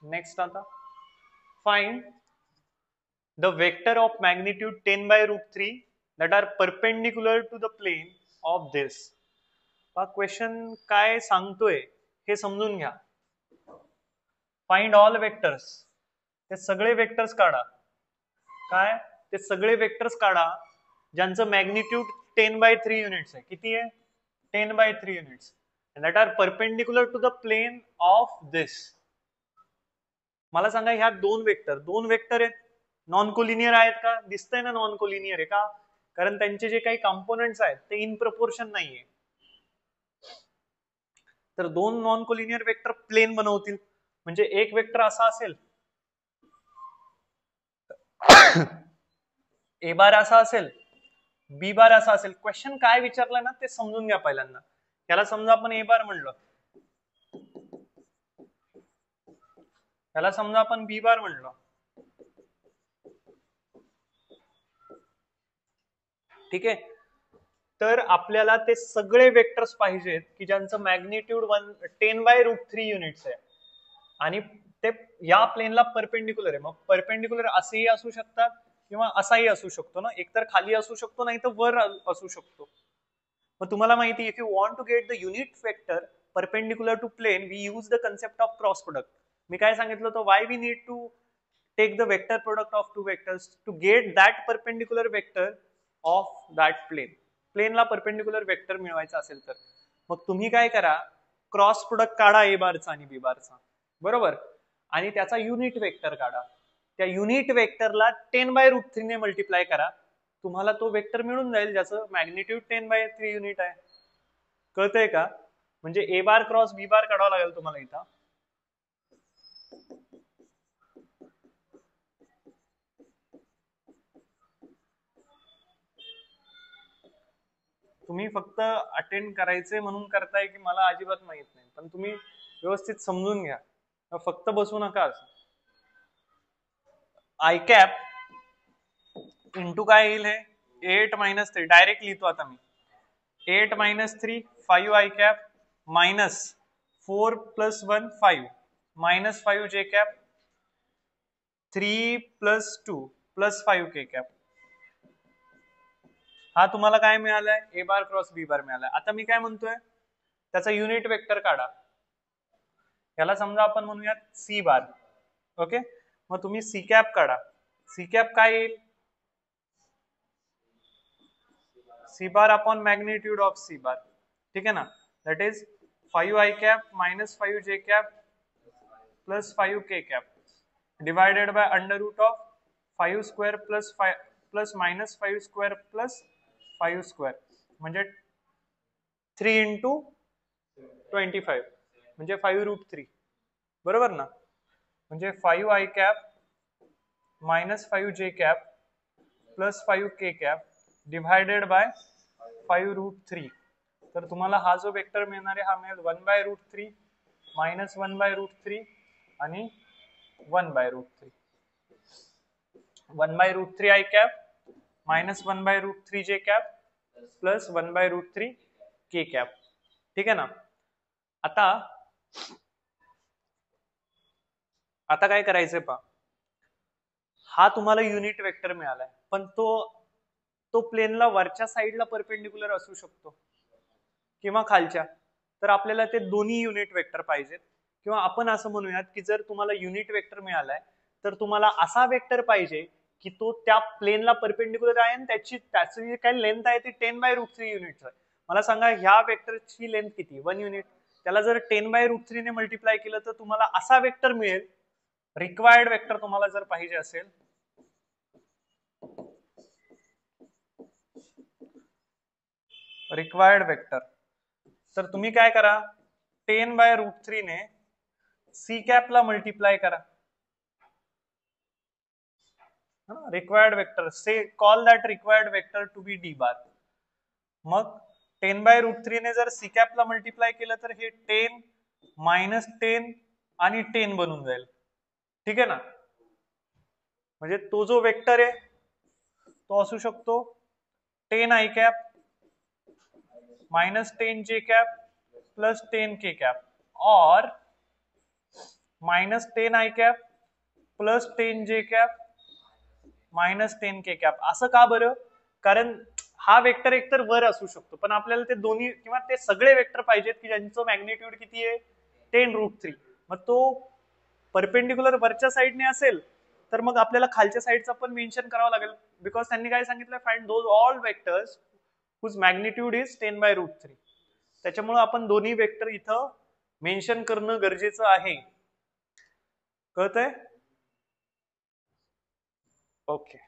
Next आता find the vector of magnitude 10 by root 3 that are perpendicular to the plane of this. हा question काय सांगतोय हे समजून घ्या. फाइंड ऑल वेक्टर्स, ते सगळे वेक्टर्स काढा. काय? ते सगळे वेक्टर्स काढा ज्यांचं मॅग्निट्यूड 10 by 3 युनिट्स आहे. किती आहे? 10 by 3 units. That are perpendicular to the plane of this. मला सांगा ह्या दोन वेक्टर आहेत, नॉन कोलिनियर आहेत का? दिसतंय ना नॉन कोलिनियर आहे का? कारण त्यांचे जे काही कॉम्पोनंट्स आहेत ते इन प्रपोर्शन नाहीये. तर दोन नॉन कोलिनियर वेक्टर प्लेन बनवतील. म्हणजे एक वेक्टर असा असेल, ए बार असा असेल, बी बार असा असेल. क्वेश्चन काय विचारला ना ते समजून घ्या पहिल्यांदा. याला समजा आपण ए बार म्हणलं, याला समजा आपण बी बार म्हणलं. ठीक आहे. तर आपल्याला ते सगळे वेक्टर्स पाहिजेत की ज्यांचं मॅग्निट्यूड 10 by root 3 युनिट्स आहे आणि ते या प्लेनला परपेंडिक्युलर आहे. मग परपेंडिक्युलर असेही असू शकतात किंवा असाही असू शकतो ना, एकतर खाली असू शकतो नाही तर वर असू शकतो. मग तुम्हाला माहिती, if you want to get the unit vector perpendicular to plane we use the concept of cross product. मी काय सांगितलं होतं, why we need to take the vector product of two vectors to get that perpendicular vector of that plane. प्लेनला perpendicular vector मिळवायचा असेल तर मग तुम्ही काय करा, क्रॉस प्रोडक्ट काढा ए बारचा आणि बी बारचा, बरोबर, आणि त्याचा युनिट वेक्टर काढा. त्या युनिट वेक्टरला 10 by root 3 ने मल्टिप्लाय करा, तुम्हाला तो वेक्टर मिळून जाईल ज्याचं मॅग्निट्यूड 10 by 3 युनिट आहे. कळतंय का? म्हणजे ए बार क्रॉस बी बार काढावं लागेल तुम्हाला इथं. तुम्ही फक्त अटेंड करायचे म्हणून करताय की मला अजिबात माहित नाही, पण तुम्ही व्यवस्थित समजून घ्या, फक्त बसू नका असं. आय कॅप इंटू काय येईल हे 8 minus 3 डायरेक्ट लिहितो आता मी. 8 minus 3 5 I cap minus 4 plus 1 5 minus 5 जे cap 3 plus 2 plus 5 K cap. हा तुम्हाला काय मिळालाय? ए बार क्रॉस बी बार मिळालाय. आता मी काय म्हणतोय, त्याचा युनिट वेक्टर काढा. याला समजा आपण म्हणूयात सी बार. ओके, मग तुम्ही सी कॅप काढा. सी कॅप काय येईल? C bar upon magnitude of C bar. ठीक आहे ना, that is 5 I cap minus 5 जे cap plus 5 K cap divided by under root of 5 square plus 5 plus minus 5 square plus 5 square म्हणजे 3 into 25 म्हणजे 5 root 3, बरोबर ना. म्हणजे 5 आय कॅप मायनस 5 जे cap plus 5 K cap divided bye 5 root 3. तर तुम्हाला हा जो वेक्टर मिळणार आहे हा मिळेल 1 by root 3 minus 1 by root 3 आणि 1 by root 3. 1 by root 3 I cap minus 1 by root 3 जे cap plus 1 by root 3 K cap. ठीक आहे ना. आता काय करायचंय पहा, हा तुम्हाला युनिट वेक्टर मिळालाय, पण तो प्लेनला वरच्या साईडला परपेंडिक्युलर असू शकतो किंवा खालच्या. तर आपल्याला ते दोन्ही युनिट वेक्टर पाहिजेत. किंवा आपण असं म्हणूयात की जर तुम्हाला युनिट वेक्टर मिळालाय तर तुम्हाला असा वेक्टर पाहिजे की तो त्या प्लेनला परपेंडिक्युलर आहे आणि त्याची जी काही लेंथ आहे ती 10 by root 3 युनिट आहे. मला सांगा ह्या वेक्टरची लेंथ किती? 1 युनिट. त्याला जर 10 by root 3 ने मल्टिप्लाय केलं तर तुम्हाला असा वेक्टर मिळेल. रिक्वायर्ड वेक्टर तुम्हाला जर पाहिजे असेल, रिक्वायर्ड वेक्टर, तर तुम्ही काय करा, 10 by root 3 ने सी कॅपला मल्टिप्लाय करा. Required vector say call that required vector to be D bar. मग 10 by root 3 ने जर सी कॅपला मल्टिप्लाय केलं तर हे 10 मायनस 10 आणि 10 बनून जाईल. ठीक आहे ना. म्हणजे तो जो वेक्टर आहे तो असू शकतो 10 आय कॅप मायनस 10 जे कॅप प्लस 10 के कॅप और -10 i cap plus 10 j cap minus 10 k cap. असं का बरं? कारण हा वेक्टर एकतर वर असू शकतो, पण आपल्याला ते दोन्ही किंवा ते सगळे वेक्टर पाहिजेत की ज्यांचं मॅग्निट्यूड किती आहे 10√3. मग तो परपेंडिक्युलर वरच्या साईडने असेल तर मग आपल्याला खालच्या साईडचा पण मेन्शन करावं लागेल, बिकॉज त्यांनी काय सांगितलं, find those all vectors whose magnitude is 10√3. त्याच्यामुळे आपण दोन्ही वेक्टर इथं मेन्शन करणं गरजेचं आहे. कळतंय? ओके.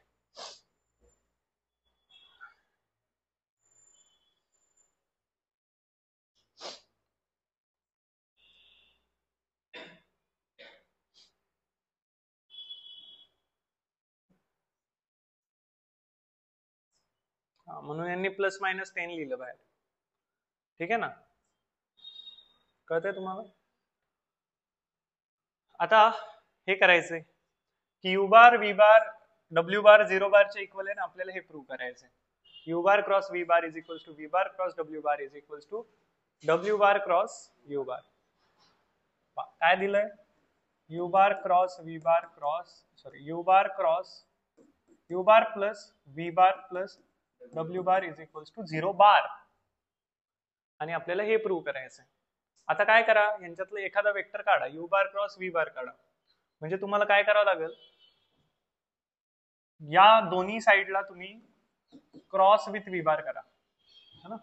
म्हणून यांनी प्लस मायनस 10 लिहिलं बाहेर. ठीक आहे ना? कळतंय तुम्हाला? आता हे करायचंय की U bar V bar W bar 0 बारच्या इक्वल आहे ना, आपल्याला हे प्रूव्ह करायचंय. U bar cross V bar is equal to V bar cross W bar is equal to W bar cross U bar. काय दिलंय? U bar cross V bar cross U bar plus V bar plus W bar is equal to 0 bar. आणि आपल्याला हे prove करायचंय. आता काय करा, यांच्यातलं एखादा वेक्टर काढा, यू बार क्रॉस व्ही बार काढा. म्हणजे तुम्हाला काय करावं लागेल, या दोन्ही साईडला तुम्ही क्रॉस विथ व्ही बार करा, है ना?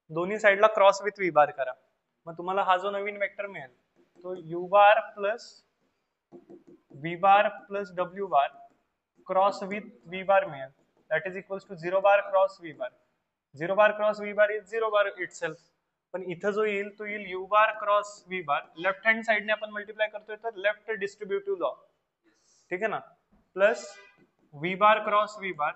दोन्ही साईडला क्रॉस विथ व्ही बार करा. मग तुम्हाला हा जो नवीन वेक्टर मिळेल तो U bar plus V bar plus W bar cross with V bar मिळेल. That is equals to 0 bar cross V bar. 0 bar cross V bar is 0 bar itself. पण इथं जो येईल तो येईल U bar cross V bar. Left hand साइडने आपण multiply करतोय तर लेफ्ट डिस्ट्रीब्युटिव्ह लॉ. ठीक आहे ना? Plus V bar cross V bar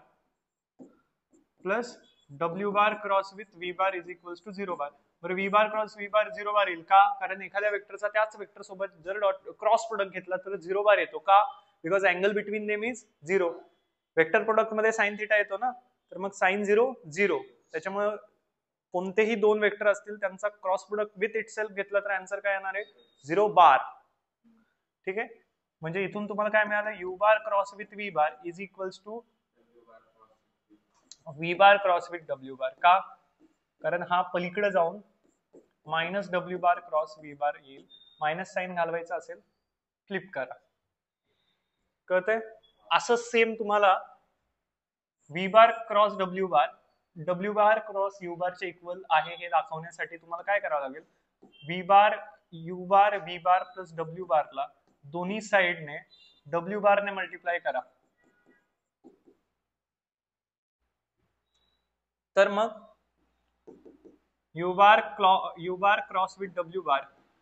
plus W bar cross with V bar is equals to 0 bar. बरं, V bar cross V bar 0 bar येईल का? कारण एखाद्या वेक्टरचा त्याच वेक्टर सोबत जर क्रॉस प्रोडक्ट घेतला तर 0 बार येतो का? Because angle between them is 0. Vector product मध्ये साइन थिटा येतो ना, तर मग साइन 0 0. त्याच्यामुळे कोणतेही दोन वेक्टर असतील त्यांचा क्रॉस प्रोडक्ट विथ इटसेल्फ घेतला तर आन्सर काय येणार आहे? 0 बार. ठीक आहे? म्हणजे इथून तुम्हाला काय मिळालं? U bar cross with V bar is equals to V bar cross with W bar. का? कारण हा पलीकडे जाऊन minus W bar cross V bar येईल. मायनस साइन घालवायचा असेल फ्लिप करा. कळतंय? असं सेम तुम्हाला V bar cross W bar cross U बारचे इक्वल आहे हे दाखवण्यासाठी तुम्हाला काय करावं लागेल? V bar U bar V bar plus W बारला दोन्ही साइडने डब्ल्यू बारने मल्टिप्लाय करा. तर मग U bar cross with W bar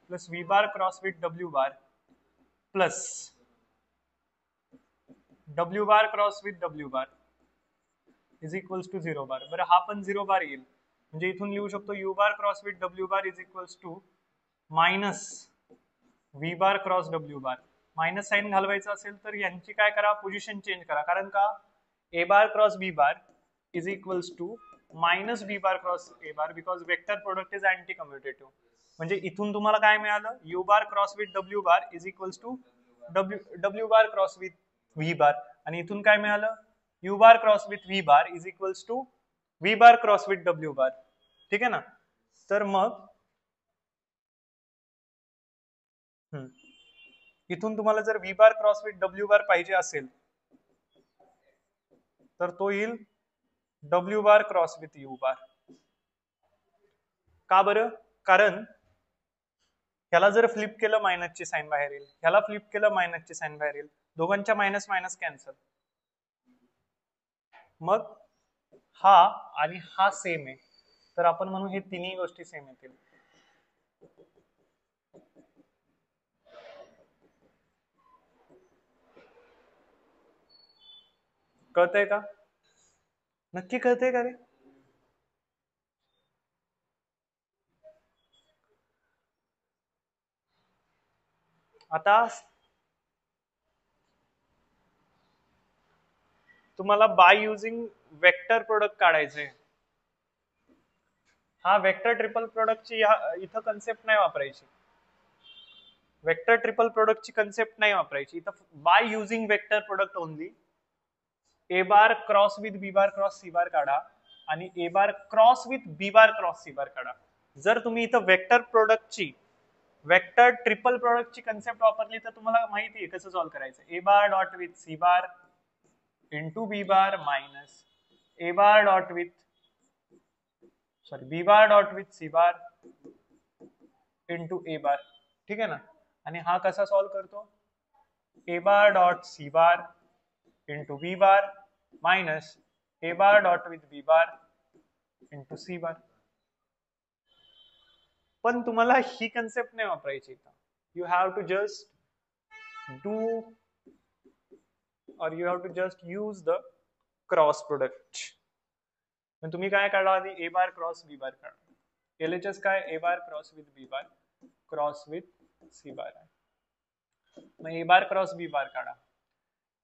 plus V bar cross with W bar plus W bar cross with W bar is equals to 0 bar. बरं, हा पण 0 बार येईल. म्हणजे इथून लिहू शकतो U bar cross with W bar is equals to minus V bar cross W bar. Minus sign घालवायचं असेल तर यांची काय करा? पोझिशन चेंज करा. कारण का? A bar cross B bar is equals to minus B bar cross A bar because vector product is anti commutative. म्हणजे इथून तुम्हाला काय मिळालं? U bar cross with W bar is equals to W bar cross with V bar. आणि इथून काय मिळालं? U bar cross with V bar is equals to V bar cross with W bar. ठीक आहे ना? तर मग इथून तुम्हाला जर V bar cross with W bar पाहिजे असेल तर तो येईल W bar cross with U bar. का बरं? कारण ह्याला जर फ्लिप केलं मायनसची साइन बाहेर येईल, ह्याला फ्लिप केलं मायनसची साइन बाहेर येईल. दोघांच्या मायनस मायनस कॅन्सल. मग हा आणि हा सेम आहे तर आपण म्हणू हे तिन्ही गोष्टी सेम येतील. कळतंय का? नक्की कळतंय का रे? आता तुम्हाला बाय युजिंग वेक्टर प्रोडक्ट काढायचे. हा वेक्टर ट्रिपल प्रोडक्टची इथं कन्सेप्ट नाही वापरायची. वेक्टर ट्रिपल प्रोडक्टची कन्सेप्ट नाही वापरायची इथं. By using vector product only A bar cross with B bar cross C bar काढा आणि A bar cross with B bar cross C bar काढा. जर तुम्ही इथं वेक्टर प्रोडक्टची वेक्टर ट्रिपल प्रोडक्टची कन्सेप्ट वापरली तर तुम्हाला माहिती आहे कसं सॉल्व्ह करायचं. A bar dot with c bar into b bar minus a bar dot with B bar dot with c bar into a bar. ठीक आहे ना. आणि हा कसा सॉल्व्ह करतो. A bar dot c bar into b bar minus a bar dot with B bar into c bar. पण तुम्हाला ही कन्सेप्ट नाही वापरायची इथं. You have to just do or you have to just use the cross product. मग तुम्ही काय काढा आधी ए बार क्रॉस बी बार काढा. LHS काय a bar cross with B bar cross with c bar आहे. मग ए बार क्रॉस बी बार काढा.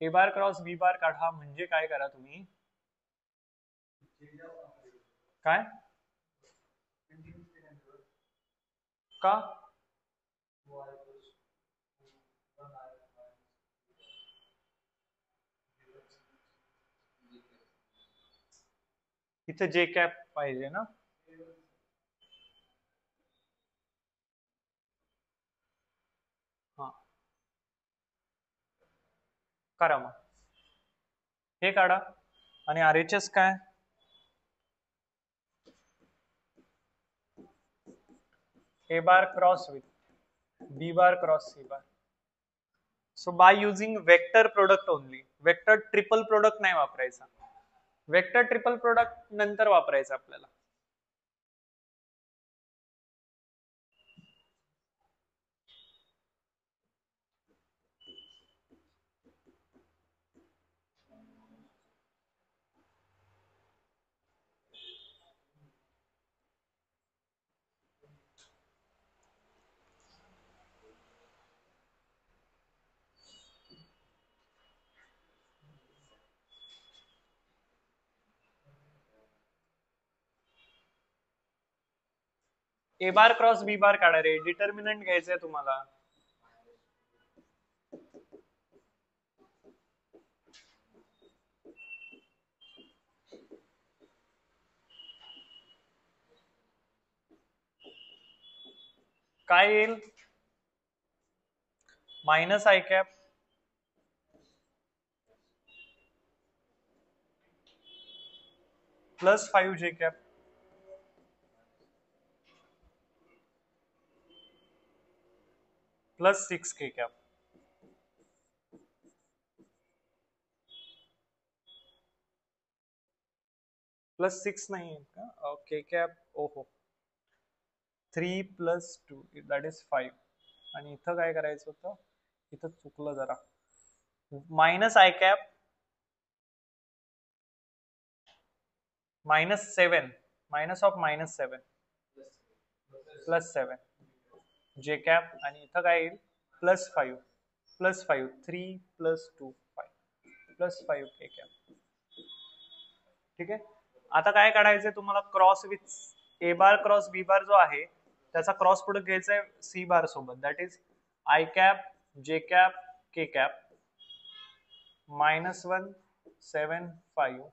ए बार क्रॉस बी बार काढा म्हणजे काय करा तुम्ही काय का इथे जे कॅप पाहिजे ना. हा करा मग हे काढा आणि RHS काय a bar cross with B bar cross C bar. So by using vector product only. Vector triple product नाही वापरायचा. वेक्टर ट्रिपल प्रोडक्ट नंतर वापरायचं आपल्याला. ए बार क्रॉस बी बार काढा रे. डिटर्मिनंट घ्यायचंय तुम्हाला. काय येईल मायनस आय कॅप प्लस 5 जे कॅप प्लस 6 के कॅप. प्लस 6 नाही का के कॅप. ओहो 3 प्लस 2 दॅट इज 5. आणि इथं काय करायचं होतं इथं चुकलं जरा. Minus i cap -7 minus of -7 plus 7 जे कॅप आणि इथं काय येईल +5 3 प्लस 2 5 प्लस 5 के कॅप. ठीक आहे. आता काय काढायचंय तुम्हाला cross with A bar cross B bar जो आहे त्याचा क्रॉस प्रोडक्ट घ्यायचा आहे सी बार सोबत. दॅट इज आय कॅप जे कॅप के कॅप -1 7 5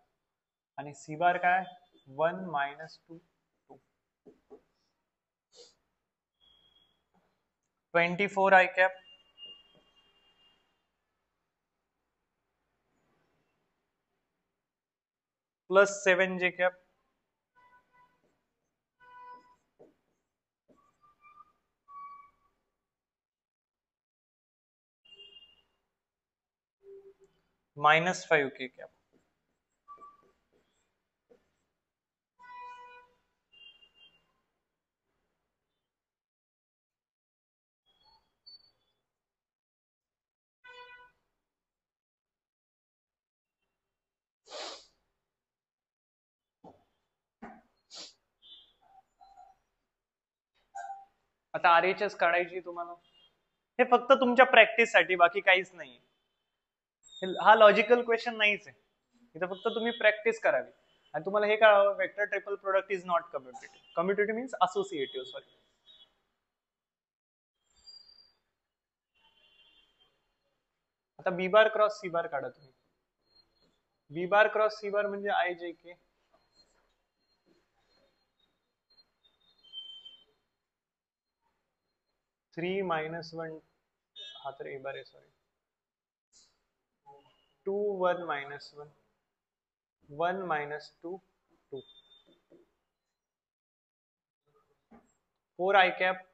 आणि सी बार काय 1 -2 2 24 आय कॅप प्लस 7 जे कॅप -5 के कॅप. आता RHS काढायची तुम्हाला. हे फक्त तुमच्या प्रॅक्टिससाठी बाकी काहीच नाही. हा लॉजिकल क्वेश्चन नाहीच आहे. इथं फक्त तुम्ही प्रॅक्टिस करावी आणि तुम्हाला हे कळावं vector triple product is not commutative. Commutative means associative. Sorry आता b bar cross C bar काढा तुम्ही. बी बार क्रॉस सी बार म्हणजे आय जे के. थ्री मायनस वन, हा तर ए बार आहे, sorry. 2 1 minus 1, 1 minus 2 2, 4 i cap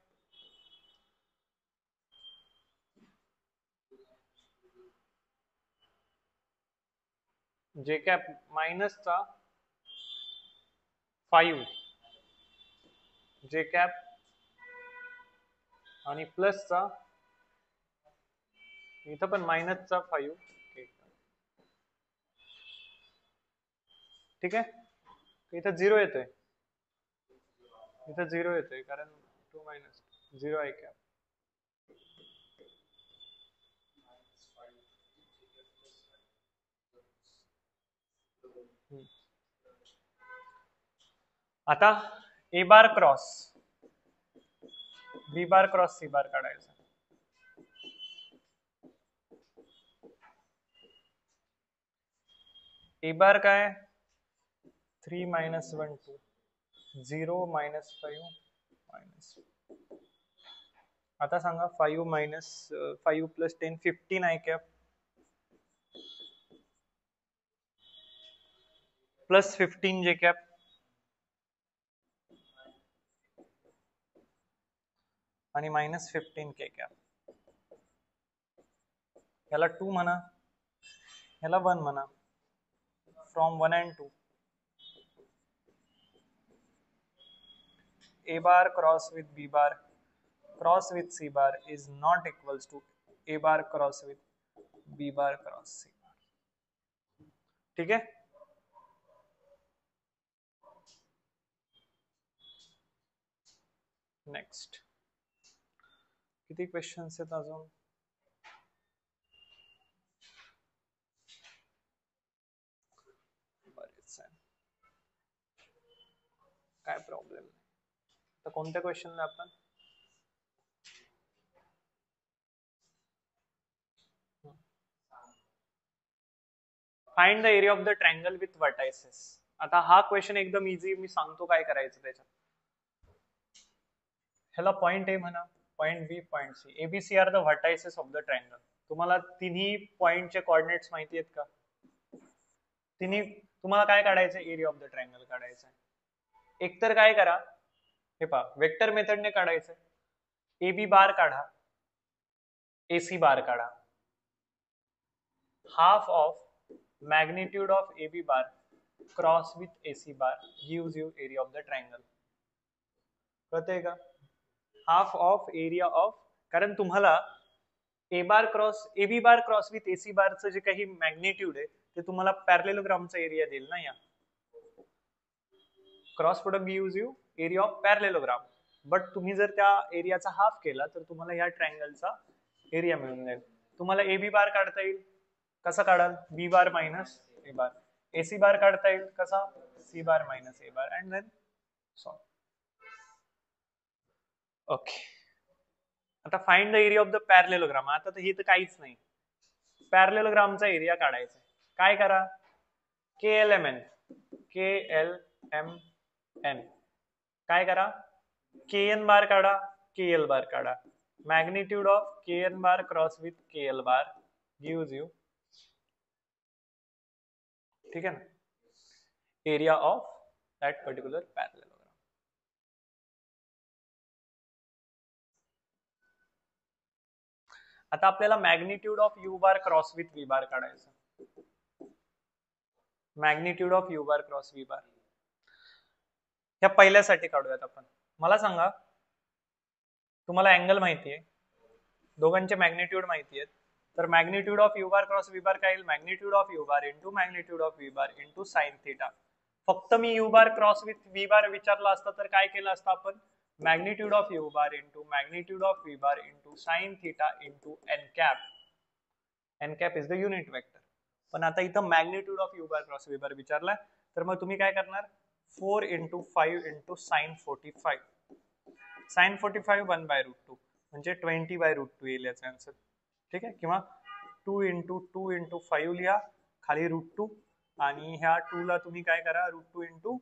जे कॅप मायनसचा 5 जे कॅप आणि प्लसचा, इथं पण मायनसचा 5. ठीक आहे. इथं 0 येतोय, इथं 0 येतोय कारण 2 मायनस 0 आय कॅप. आता a bar cross B bar cross C bar काढायचा. ए बार काय, 3 मायनस 1 2, 0 मायनस 5 मायनस. आता सांगा 5 minus 5 plus 10 15 i cap plus 15 जे कॅप आणि मायनस 15 के कॅप. याला 2 म्हणा, याला 1 म्हणा. From 1 and 2, A bar cross with B bar cross with C bar is not equals to A bar cross with B bar cross C bar. ठीक है. Next किती questions आहेत अजून? बरेच आहे. काय प्रॉब्लेम? तर कोणत्या क्वेश्चनला आपण find the area of the triangle with vertices. आता हा क्वेश्चन एकदम इझी, मी सांगतो काय करायचं त्याच्यात. ह्याला पॉइंट ए म्हणा, point B, point C. A B C are the vertices of the triangle. तुम्हाला तिन्ही पॉइंटचे कोऑर्डिनेट्स माहिती आहेत का? तिन्ही तुम्हाला काय काढायचं, एरिया ऑफ द ट्रायंगल काढायचं. एकतर काय करा, हे पहा, वेक्टर मेथडने काढायचं. ए बी बार काढा, ए सी बार काढा. Half of magnitude of AB bar cross with AC bar gives you area of the triangle. कळतंय का? हाफ ऑफ एरिया ऑफ, कारण तुम्हाला a bar cross AB bar cross with AC बारचं जे काही magnitude आहे ते तुम्हाला पॅरलेलोग्रामचा एरिया देईल ना. या cross product gives you area of parallelogram. But तुम्ही जर त्या एरियाचा हाफ केला तर तुम्हाला ह्या ट्रायंगलचा एरिया मिळून जाईल. तुम्हाला AB बार काढता येईल, कसा काढाल? बी bar minus a bar. AC बार काढता येईल कसा? C bar minus a bar and then solve. Okay. आता find the area of the parallelogram. आता तर हे तर काहीच नाही, पॅरलेलोग्रामचा एरिया काढायचा. काय करा, KLMN, KLMN काय करा, KN बार काढा, KL बार काढा. Magnitude of KN bar cross with KL bar gives you, ठीक है ना, area of that particular parallelogram. आता आपल्याला magnitude of u bar cross with V bar काढायचं. Magnitude of u bar cross V bar ह्या पहिल्यासाठी काढूयात आपण. मला सांगा, तुम्हाला अँगल माहिती आहे, दोघांचे मॅग्निट्यूड माहिती आहेत, तर magnitude of u bar cross V bar काय येईल? Magnitude of u bar into magnitude of v bar into sine theta. फक्त मी u bar cross with V bar विचारला असता तर काय केलं असतं आपण? Magnitude of u bar into magnitude of v bar into sine theta into n cap. N cap is the unit vector. पण आता इथं magnitude of u bar cross V बार विचारलाय, तर मग तुम्ही काय करणार? 4 इंटू 5 इंटू साइन 45. साइन 45 1/√2 म्हणजे 20/√2 येईल याचा आन्सर. ठीक आहे. किंवा 2 इंटू 2 इंटू 5 लिहा, खाली √2, आणि ह्या 2 ला तुम्ही काय करा, √2 इंटू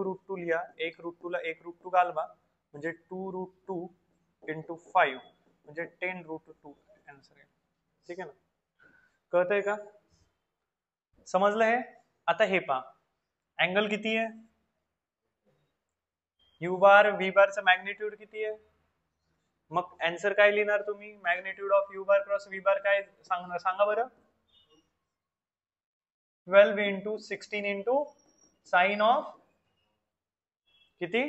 √2 लिहा, एक √2 ला एक √2 घालवा, म्हणजे 2√2 इंटू 5 म्हणजे 10√2 आन्सर आहे. ठीक आहे ना, कळतंय का, समजलं हे. आता हे पहा, अँगल किती आहे, u बार v बारचं मॅग्निट्यूड किती आहे, मग आन्सर काय लिहिणार तुम्ही, magnitude of u bar cross v बार काय सांगा बरं, 12 इंटू 16 इंटू साइन ऑफ किती,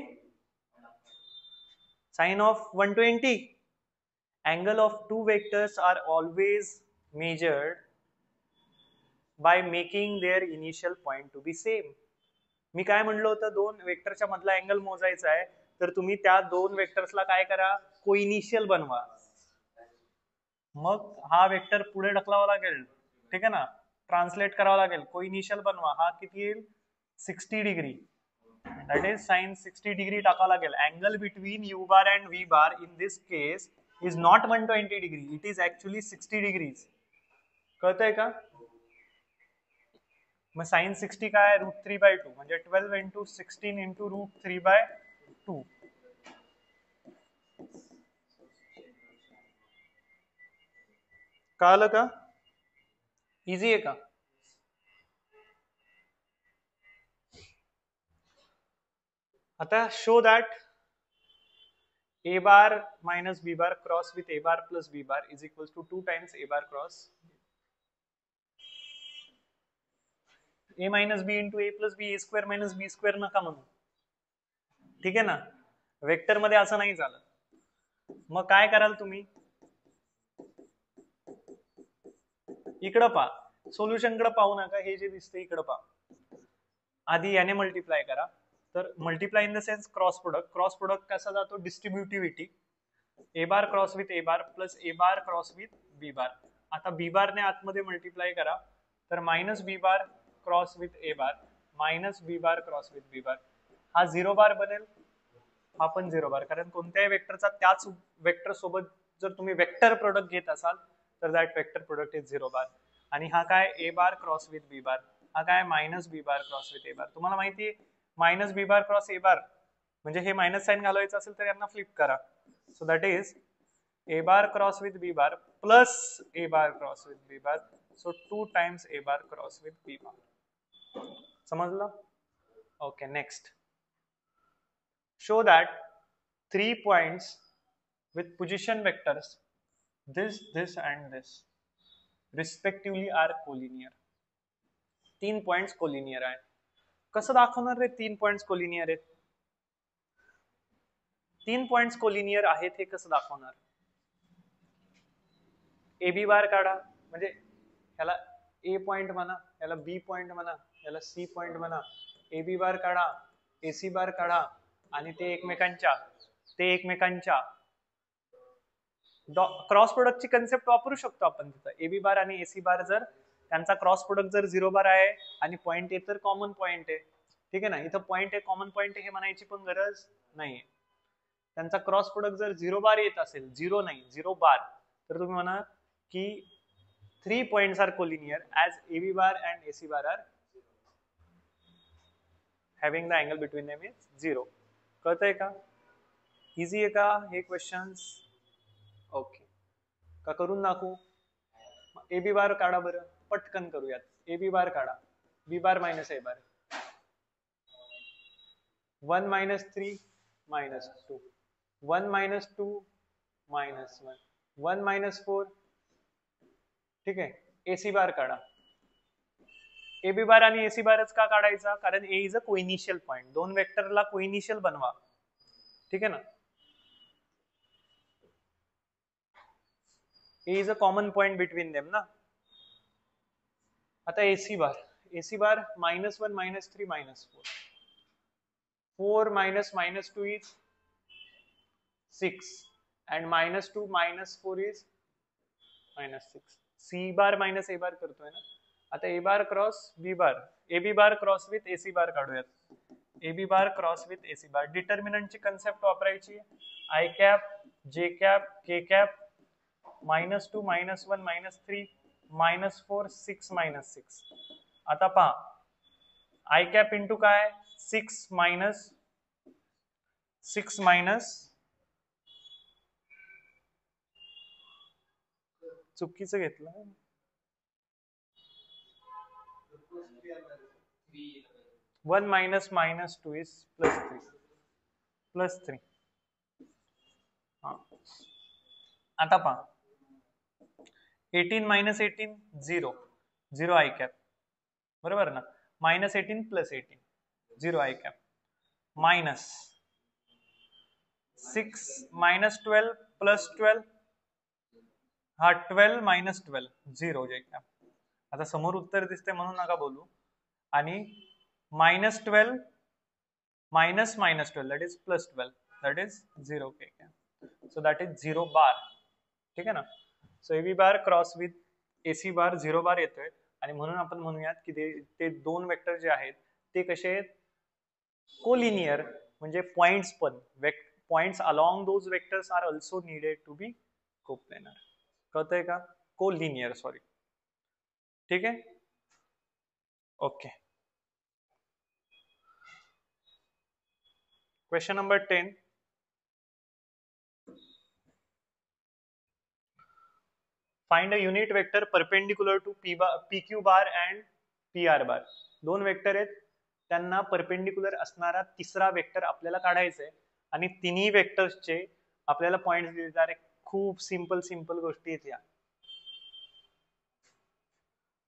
sign of 120. Angle of two vectors are always measured by making their initial point to be same. मी काय म्हणलं होतं, दोन वेक्टरच्या मधला अँगल मोजायचा आहे, तर तुम्ही त्या दोन वेक्टर्सला काय करा, कोइनिशियल बनवा, मग हा वेक्टर पुढे ढकलावा लागेल, ठीक आहे ना, ट्रान्सलेट करावा लागेल, कोइनिशियल बनवा, हा किती येईल 60 degree, that is sine 60 degree टाकावा लागेल. Angle between u bar and v bar in this case is not 120 degree, it is actually 60 degrees. कळतंय का, मग साइन 60 काय, √3/2 म्हणजे 12 इंटू 16 इंटू √3/2. कळलं का, इझी आहे का. आता show that a bar minus b bar cross with a bar plus b bar is equals to 2 times a bar cross a minus b into a plus b, a square minus b square नका म्हणू, ठीक आहे ना, vector मध्ये असं नाही झालं. मग काय कराल तुम्ही, इकडं पहा, सोल्युशन कडे पाहू नका, हे जे दिसते इकडं पहा, आधी याने मल्टिप्लाय करा, तर multiply in the sense cross product, cross product कसा जातो, distributivity, a bar cross with A bar plus a bar cross with B bar. आता बी बार ने आतमध्ये मल्टिप्लाय करा, तर minus B bar cross with A bar minus B bar cross with B bar, हा 0 बार बनेल, हा पण 0 बार, कारण कोणत्याही वेक्टरचा त्याच वेक्टर सोबत जर तुम्ही वेक्टर प्रोडक्ट घेत असाल तर that vector product is 0 bar. आणि हा काय, a bar cross with B bar, हा काय minus B bar cross with A bar. तुम्हाला माहिती आहे minus B bar cross A बार म्हणजे हे मायनस साइन घालवायचं असेल तर यांना फ्लिप करा, so that is a bar cross with b bar plus a bar cross with b bar, so 2 times a bar cross with b bar. समजलं, okay. Next, show that 3 points with position vectors this and this respectively are collinear. 3 points collinear आहेत. कसं दाखवणार रे 3 points collinear आहेत, 3 points collinear आहेत हे कसं दाखवणार, ए B बार काढा, म्हणजे ह्याला ए पॉइंट म्हणा, याला बी पॉइंट म्हणा, याला सी पॉइंट म्हणा, ए बी बार काढा, ए सी बार काढा, आणि ते एकमेकांच्या क्रॉस प्रोडक्टची कन्सेप्ट वापरू शकतो आपण तिथं. ए बी बार आणि ए सी बार जर त्यांचा क्रॉस प्रोडक्ट जर 0 बार आहे आणि पॉइंट ए तर कॉमन पॉइंट आहे, ठीक आहे ना, इथं पॉइंट ए कॉमन पॉइंट आहे हे म्हणायची पण गरज नाहीये. त्यांचा क्रॉस प्रोडक्ट जर 0 बार येत असेल, 0 नाही 0 बार, तर तुम्ही म्हणा की 3 points are collinear as AB bar and AC bar are having the angle between them is 0. कळतंय का, इझी आहे का हे क्वेश्चन्स, ओके. का करून दाखवू, ए बी बार काढा बरं, पटकन करूयात. ए बी बार काढा, बी bar minus a bar, 1 minus 3 minus 2, 1 minus 2 minus 1, 1 minus 4, ठीक आहे. एसी बार काढा, ए बी बार आणि एसी बारच का काढायचा, कारण ए इज अ कोइनिशियल पॉइंट, दोन वेक्टरला कोइनिशियल बनवा, ठीक आहे ना. A is a common point between them ना. आता AC bar -1 -3 -4, 4 minus -2 is 6 and -2 -4 is -6. C bar minus a bar करतोय ना. आता a bar cross B bar, A B bar cross with AC bar काढूयात. A B bar cross with AC bar, डिटर्मिनंटची concept वापरायची, i cap जे cap के cap -2 -1 -3 -4 6 -6. आता पहा i cap into काय 6 मायनस चुकीचं घेतलं 1 minus -2 is +3 आता पहा 18 minus 18 0 आय कॅप बरोबर ना -18 + 18 0 आय कॅप मायनस 6 -12 + 12 हा 12 - 12 0 जे कॅप आता समोर उत्तर दिसते म्हणून नका बोलू आणि -12 minus -12 that is +12 that is 0 k cap so that is 0 bar ठीक आहे ना so AB bar cross with AC बार 0 बार येतोय आणि म्हणून आपण म्हणूयात की ते दोन वेक्टर जे आहेत ते कसे आहेत कोलिनियर म्हणजे पॉइंट्स पण points along those vectors are also needed to be coplanar कळतंय का कोलिनियर सॉरी ठीक आहे okay question number 10 find a unit vector perpendicular to PQ bar and PR bar दोन वेक्टर आहेत त्यांना परपेंडिक्युलर असणारा तिसरा वेक्टर आपल्याला काढायचा आहे आणि तिन्ही वेक्टर्सचे आपल्याला पॉइंट्स दिले जाणार खूप सिंपल गोष्टी आहेत या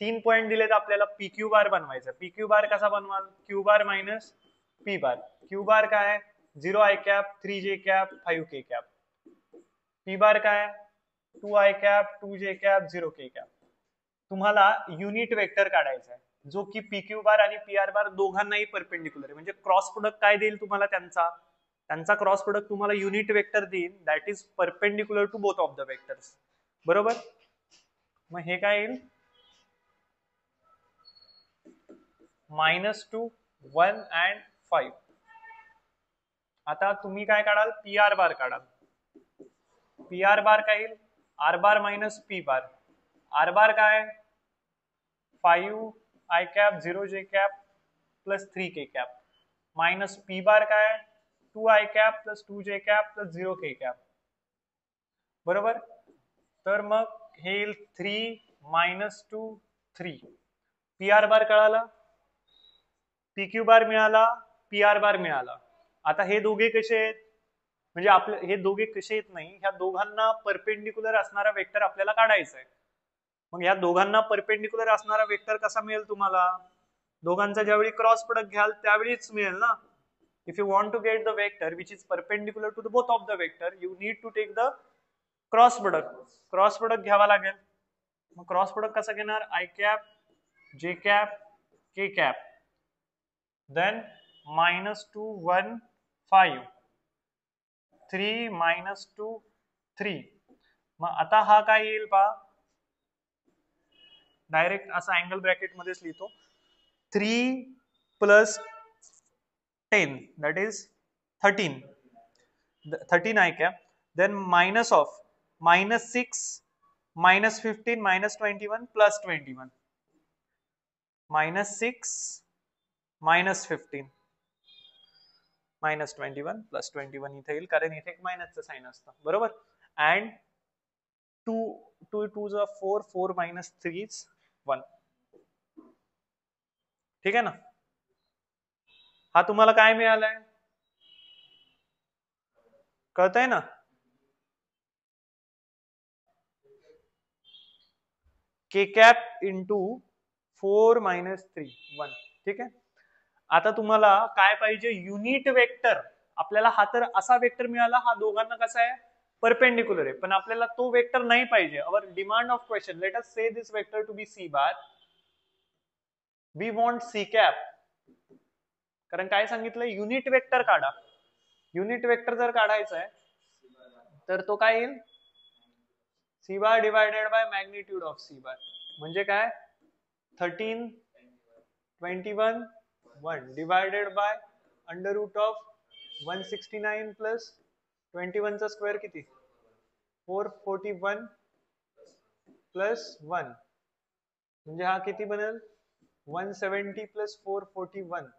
3 पॉइंट दिलेत आपल्याला PQ बार बनवायचा PQ बार कसा बनवाल Q बार मायनस P बार Q बार काय 0 i cap 3 j cap 5 k cap P बार काय 2 i cap 2 j cap 0 k cap तुम्हाला युनिट वेक्टर काढायचा आहे जो की PQ बार आणि PR बार दोघांनाही परपेंडिक्युलर आहे म्हणजे क्रॉस प्रोडक्ट काय देईल तुम्हाला त्यांचा क्रॉस प्रोडक्ट तुम्हाला युनिट वेक्टर देईल that is perpendicular to both of the vectors बरोबर मग हे काय येईल -2 1 and 5 आता तुम्ही काय काढाल PR बार काढाल PR बार काय येईल R बार मायनस P बार R बार काय 5 I cap 0 j cap plus 3 k cap minus P बार काय 2 I cap plus 2 j cap plus 0 k cap बरोबर तर मग हे येईल 3 -2 3 PR बार कळाला PQ बार मिळाला PR बार मिळाला आता हे दोघे कसे आहेत म्हणजे आपले हे दोघे कसे येत नाही ह्या दोघांना परपेंडिक्युलर असणारा वेक्टर आपल्याला काढायचा आहे मग या दोघांना परपेंडिक्युलर असणारा वेक्टर कसा मिळेल तुम्हाला दोघांचा ज्यावेळी क्रॉस प्रोडक्ट घ्याल त्यावेळीच मिळेल ना if you want to get the vector which is perpendicular to the both of the vector you need to take the cross product घ्यावा लागेल मग क्रॉस प्रोडक्ट कसा घेणार आय कॅप जे कॅप के कॅप then -2 1 5 3 -2 3 मग आता हा काय येईल पहा डायरेक्ट असा अँगल ब्रॅकेट मध्येच लिहितो 3 + 10 that is 13 I cap then minus of -6 -15 -21 + 21 -6 -15 -21 + 21 इथे येईल कारण इथे एक मायनसचं साइन असतं बरोबर अँड 2 2 4 4 -3 is 1 ठीक आहे ना हा तुम्हाला काय मिळालाय कळतंय ना k कॅप इंटू 4 -3 1 ठीक आहे आता तुम्हाला काय पाहिजे युनिट वेक्टर आपल्याला हा तर असा वेक्टर मिळाला हा दोघांना कसा आहे परपेंडिक्युलर आहे पण आपल्याला तो वेक्टर नाही पाहिजे our demand of question let us say this vector to be C bar we want C cap कारण काय सांगितलं युनिट वेक्टर काढा युनिट वेक्टर जर काढायचा आहे तर तो काय येईल C bar divided by magnitude of C bar म्हणजे काय 13 21 1 divided by under root of 169 plus 21 चा स्क्वेअर किती 441 प्लस 1 म्हणजे हा किती बनेल 170 प्लस 441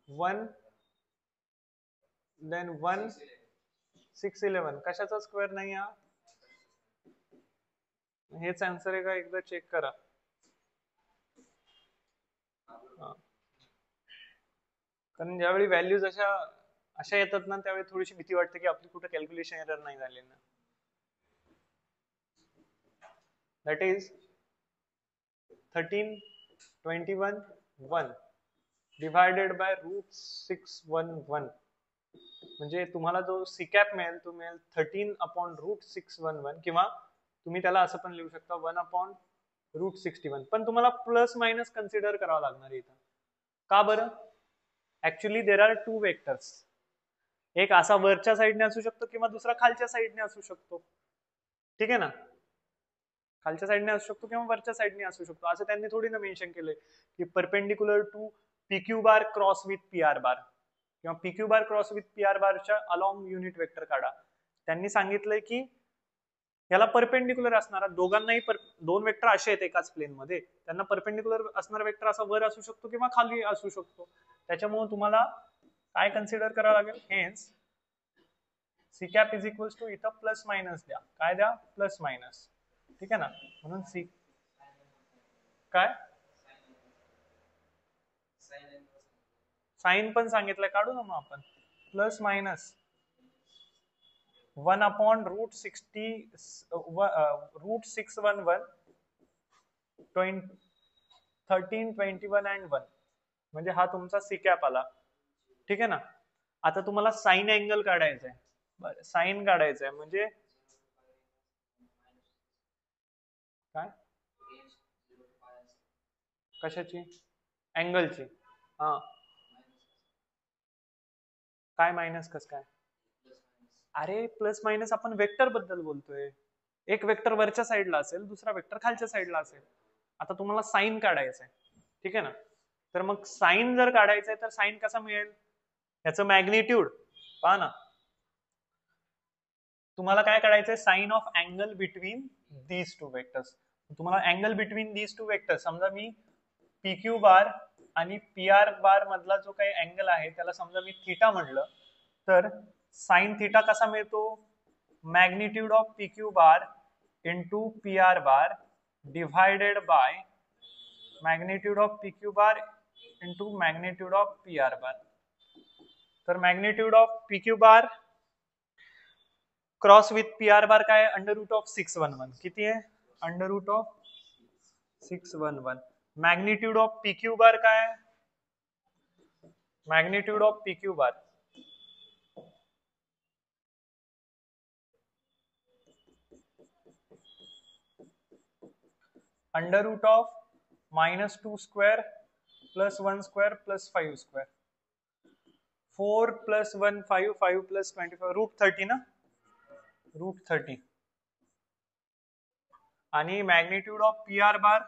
1 देन 1 611 कशाचा स्क्वेअर नाही हा हेच आन्सर आहे का एकदा चेक करा कारण ज्यावेळी व्हॅल्यूज अशा येतात ना त्यावेळी थोडीशी भीती वाटते की आपली कुठे कॅल्क्युलेशन एरर नाही झाली ना दॅट इज 13 21 1 डिवायडेड बाय √611 म्हणजे तुम्हाला जो सिकॅप मिळेल तो मिळेल 13/√611 किंवा तुम्ही त्याला असं पण लिहू शकता 1/√61 पण तुम्हाला प्लस मायनस कन्सिडर करावं लागणार इथं का बरं ऍक्च्युली देर आर 2 वेक्टर्स एक असा वरच्या साईडने असू शकतो किंवा दुसरा खालच्या साईडने असू शकतो ठीक आहे ना खालच्या साईडने असू शकतो किंवा वरच्या साईडने असू शकतो असं त्यांनी थोडी ना मेन्शन केलंय की perpendicular to PQ bar cross with PR bar किंवा PQ bar cross with PR बारच्या अलॉंग युनिट वेक्टर काढा त्यांनी सांगितलंय की याला परपेंडिक्युलर असणारा दोघांनाही दोन वेक्टर असे आहेत एकाच प्लेन मध्ये त्यांना परपेंडिक्युलर असणारा वेक्टर असा वर असू शकतो किंवा खाली असू शकतो त्याच्यामुळे तुम्हाला काय कन्सिडर करावं लागेल hence C cap is equals to इथं प्लस मायनस द्या काय द्या प्लस मायनस ठीक आहे ना म्हणून सी काय साइन पण सांगितलं काढू ना मग आपण प्लस मायनस 1/√611 13 21 and 1 म्हणजे हा तुमचा सी कॅप आला ठीक आहे ना आता तुम्हाला साइन अँगल काढायचा आहे बरं साइन काढायचं आहे म्हणजे काय कशाची अँगलची हा काय मायनस कस काय अरे प्लस मायनस आपण वेक्टर बद्दल बोलतोय एक वेक्टर वरच्या साईडला असेल दुसरा वेक्टर खालच्या साईडला असेल आता तुम्हाला साइन काढायचं आहे ठीक आहे ना तर मग साइन जर काढायचंय तर साइन कसा मिळेल याचं मॅग्निट्यूड पहा ना तुम्हाला काय काढायचंय sine of angle between these two vectors तुम्हाला angle between these two vectors समजा मी PQ बार आणि PR बार मधला जो काही अँगल आहे त्याला समजा मी थीटा म्हटलं तर साइन थीटा कसा मिळतो magnitude of PQ bar into PR bar divided by magnitude of PQ bar into magnitude of PR बार तर magnitude of PQ bar cross with PR बार काय √611 किती आहे √611 मॅग्निट्यूड ऑफ PQ बार काय magnitude of PQ bar √(-2 square plus 1 square plus 5 square 4 plus 1 5 5 plus 25 √30 ना √30 आणि magnitude of PR bar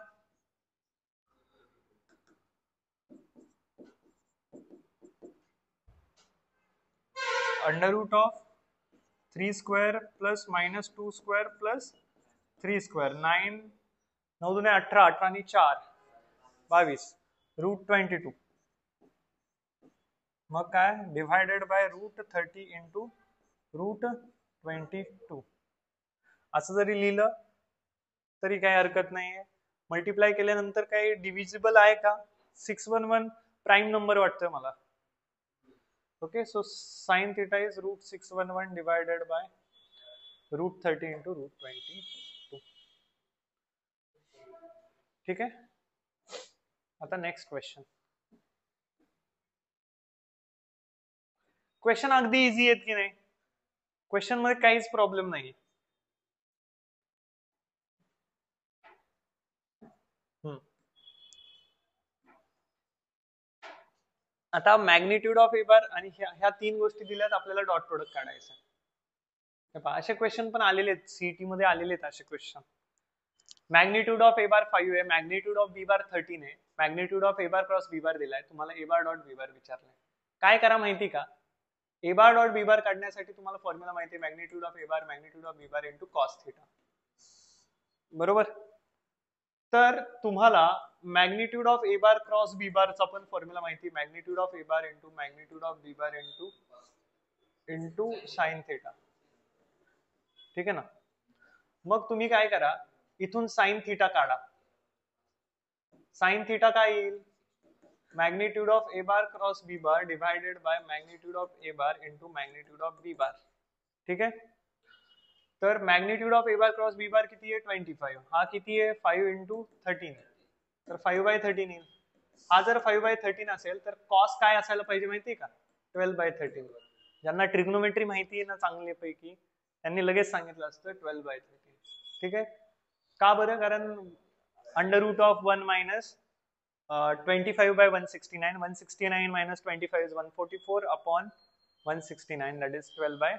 √3 square plus -2 square plus 3 square 9 9 दुने 18 18 आणि 4 22 √22 मग काय डिवायडेड बाय √30 इंटू √22 असं जरी लिहिलं तरी काही हरकत नाहीये मल्टिप्लाय केल्यानंतर काही डिव्हिजिबल आहे का 611 प्राईम नंबर वाटतोय मला okay so sine theta is √611 divided by √30 into √22 ठीक आहे आता नेक्स्ट क्वेश्चन अगदी इझी आहेत की नाही क्वेश्चन मध्ये काहीच प्रॉब्लेम नाही आता मॅग्निट्यूड ऑफ ए बार आणि ह्या तीन गोष्टी दिल्यात आपल्याला डॉट प्रोडक्ट काढायचं असे क्वेश्चन पण आलेले आहेत सीईटी मध्ये आलेले आहेत असे question magnitude of A bar 5 आहे मॅग्निट्यूड ऑफ बी बार 13 आहे magnitude of A bar cross B bar दिलाय तुम्हाला a bar dot B bar विचारलाय काय करा माहिती का A bar dot B bar काढण्यासाठी तुम्हाला फॉर्म्युला माहिती आहे magnitude of A bar magnitude of B bar into cos theta बरोबर. तर तुम्हाला magnitude of A bar cross b बारचा पण फॉर्म्युला माहिती, magnitude of A bar into magnitude of B bar into sine theta. ठीक आहे ना. मग तुम्ही काय करा, इथून साइन थिटा काढा. साइन थिटा काय येईल, magnitude of A bar cross B bar divided by magnitude of A bar into magnitude of B bar. ठीक आहे. तर magnitude of A bar cross B bar किती आहे, 25. हा किती आहे, 5 इंटू 13. तर 5/13 येईल. हा जर 5/13 असेल तर कॉस काय असायला पाहिजे माहितीये का, 12/13. ज्यांना ट्रिग्नोमेट्री माहिती आहे ना चांगली पैकी, त्यांनी लगेच सांगितलं असतं 12/13. ठीक आहे. का बरं, कारण under root of 1 minus 25/169, 169 minus 25 is 144 upon 169, that is 12 by,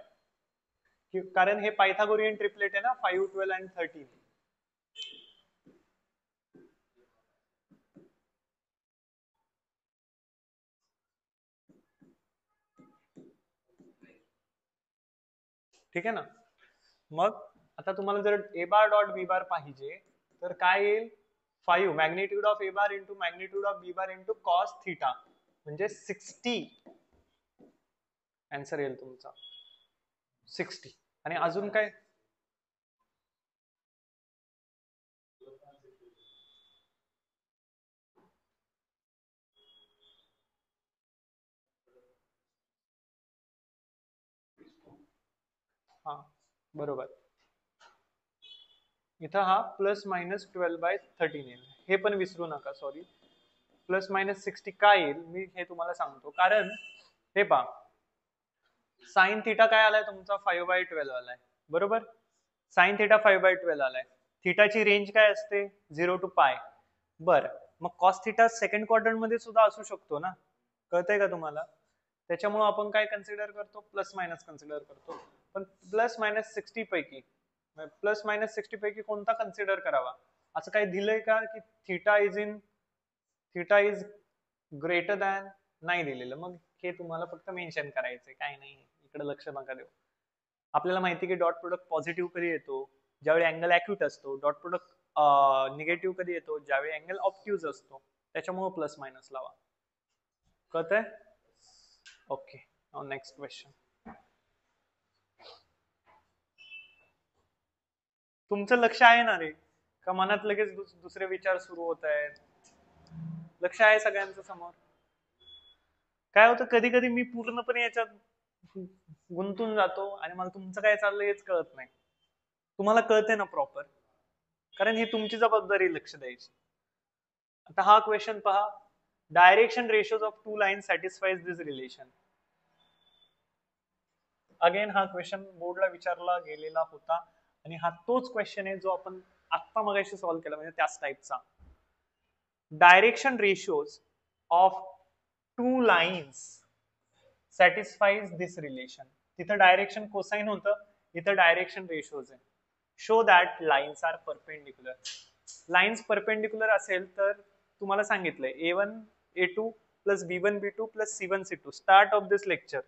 कारण हे पायथागोरियन ट्रिपलेट आहे ना, 5, 12 and 13. ठीक आहे ना. मग आता तुम्हाला जर ए बार डॉट बी बार पाहिजे तर काय येईल, 5 magnitude of A bar into magnitude of B bar into cos theta, म्हणजे 60 आन्सर येईल तुमचा, 60. आणि अजून काय, हा बरोबर, इथं हा प्लस मायनस 12/13 येईल, हे पण विसरू नका. सॉरी, प्लस मायनस 60 काय येईल मी हे तुम्हाला सांगतो. कारण हे पहा, साइन थिटा काय आलाय तुमचा, 5/12 आलाय. बरोबर, साइन थिटा 5/12 आलाय. थिटाची रेंज काय असते, 0 to पाय. बर, मग कॉस थिटा सेकंड क्वाड्रंट मध्ये सुद्धा असू शकतो ना, कळतंय का तुम्हाला. त्याच्यामुळे आपण काय कन्सिडर करतो, प्लस मायनस कन्सिडर करतो. पण प्लस मायनस 60 पैकी, प्लस मायनस 60 पैकी कोणता कन्सिडर करावा, असं काही दिलंय का की थिटा इज ग्रेटर दॅन, नाही दिलेलं. मग हे तुम्हाला फक्त मेन्शन करायचंय, काय नाही, इकडे लक्ष नका देऊ. आपल्याला माहिती की डॉट प्रोडक्ट पॉझिटिव्ह कधी येतो, ज्यावेळी अँगल ऍक्यूट असतो. डॉट प्रोडक्ट निगेटिव्ह कधी येतो, ज्यावेळी अँगल ऑब्ट्यूज असतो. त्याच्यामुळे प्लस मायनस लावा. कळतंय. Okay, now next question. तुमचं लक्ष आहे ना रे, का मनात लगेच दुसरे विचार सुरू होत आहेत. लक्ष आहे सगळ्यांचं समोर. काय होतं, कधी कधी मी पूर्णपणे याच्यात गुंतून जातो आणि मला तुमचं काय चाललंय हेच कळत नाही. तुम्हाला कळते ना प्रॉपर, कारण ही तुमची जबाबदारी लक्ष द्यायची. आता हा क्वेश्चन पहा, direction ratios of two line satisfies this relation. Again हा क्वेश्चन बोर्डला विचारला गेलेला होता आणि हा तोच क्वेश्चन आहे जो आपण आत्ता मगाशी सॉल्व्ह केला, म्हणजे त्याच टाईपचा. Direction ratios of two lines satisfies this relation. तिथं डायरेक्शन कोसाइन होतं, इथं डायरेक्शन रेशोज आहे. Show that lines are perpendicular. Lines perpendicular असेल तर तुम्हाला सांगितलंय A1 A2 plus B1 B2 plus C1 C2. Start of this lecture.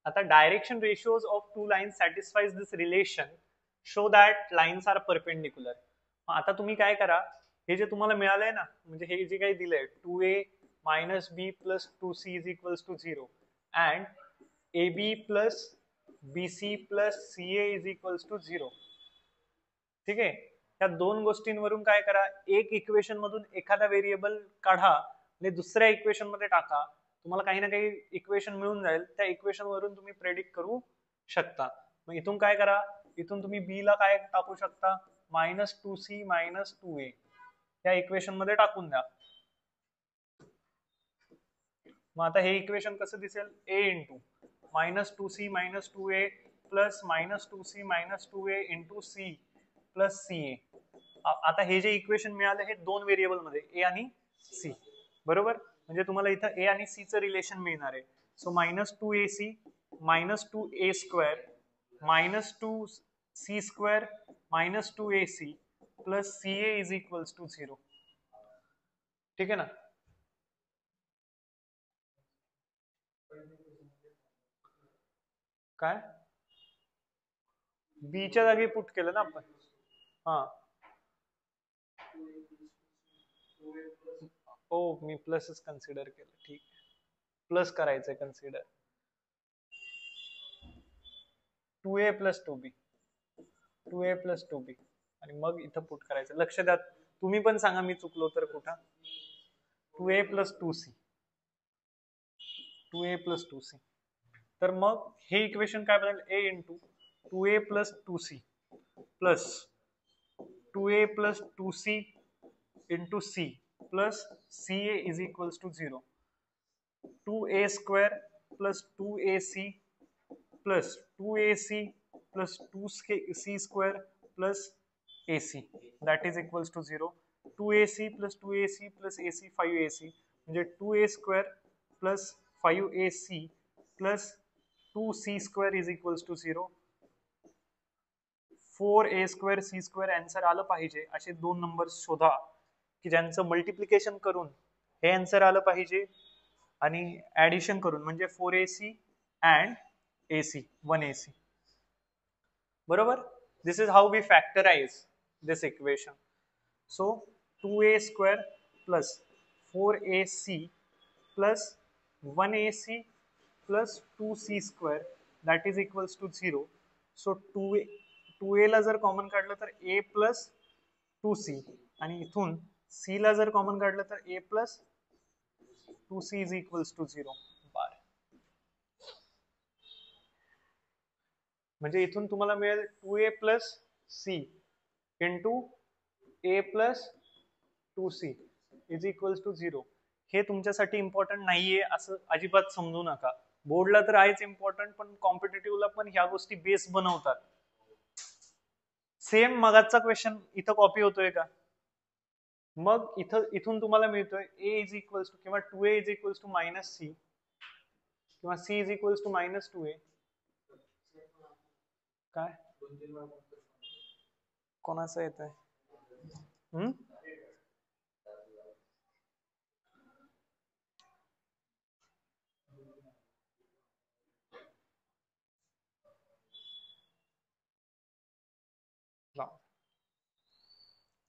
आता direction ratios of two lines satisfies this relation, show that lines are perpendicular. आता तुम्ही काय करा, हे जे तुम्हाला मिळालंय ना, म्हणजे हे जे काही दिलंय 2A minus B plus 2C is equals to 0 and AB plus BC plus CA is equals to 0. ठीक आहे. या दोन गोष्टींवरून काय करा, एक इक्वेशन मधून एखादा व्हेरिएबल काढा आणि दुसऱ्या इक्वेशन मध्ये टाका. तुम्हाला काही ना काही इक्वेशन मिळून जाईल. त्या इक्वेशन वरून तुम्ही प्रेडिक्ट करू शकता. मग इथून काय करा, इथून तुम्ही बी ला काय टाकू शकता, -2C मायनस 2A या इक्वेशन मध्ये टाकून द्या. मग आता हे इक्वेशन कसं दिसेल, A into -2C minus 2A plus -2C minus 2A into C plus CA. आता हे जे इक्वेशन मिळालं हे दोन व्हेरिएबल मध्ये A आणि C. बरोबर, म्हणजे तुम्हाला इथं A आणि C चं रिलेशन मिळणार आहे. So -2AC -2A square -2C square -2AC plus CA is equals to 0. ठीक आहे ना. काय बीच्या जागी पुट केलं ना आपण. हा हो, मी प्लसच कन्सिडर केलं. ठीक आहे, प्लस करायचंय consider. 2a plus 2b, 2a plus 2b आणि मग इथं पुट करायचं. लक्ष द्या, तुम्ही पण सांगा मी चुकलो तर कुठं. 2a plus 2c, 2a plus 2c. तर मग हे इक्वेशन काय बनेल, a into 2a plus 2c plus 2a plus 2c into c plus ca is equals to 0. 2a square plus 2ac plus 2ac plus 2c square plus ac that is equals to 0. 2ac plus 2ac plus ac 5ac म्हणजे 2a square plus 5ac plus 2c square is equals to 0. 4a square c square answer आलं पाहिजे. असे दोन number शोधा की ज्यांचं multiplication करून हे आन्सर आलं पाहिजे आणि ऍडिशन करून म्हणजे 4ac अँड ac 1ac. बरोबर. This is how we factorise this equation. So 2a square plus 4ac plus 1ac plus 2c square that is equals to 0. So 2a ला जर कॉमन काढलं तर a प्लस 2c आणि इथून c ला जर common काढलं तर a plus 2c is equals to 0. म्हणजे इथून तुम्हाला मिळेल 2a plus c into a plus 2c is equals to 0. हे तुमच्यासाठी इम्पॉर्टंट नाहीये असं अजिबात समजू नका. बोर्डला तर आहेच इम्पॉर्टंट, पण कॉम्पिटेटिव्हला पण ह्या गोष्टी बेस बनवतात. सेम मगाचा क्वेश्चन इथं कॉपी होतोय का. मग इथून तुम्हाला मिळतोय a इज इक्वल्स टू किंवा 2a is equals to minus c किंवा c is equals to minus 2a. काय कोणाचं येत आहे.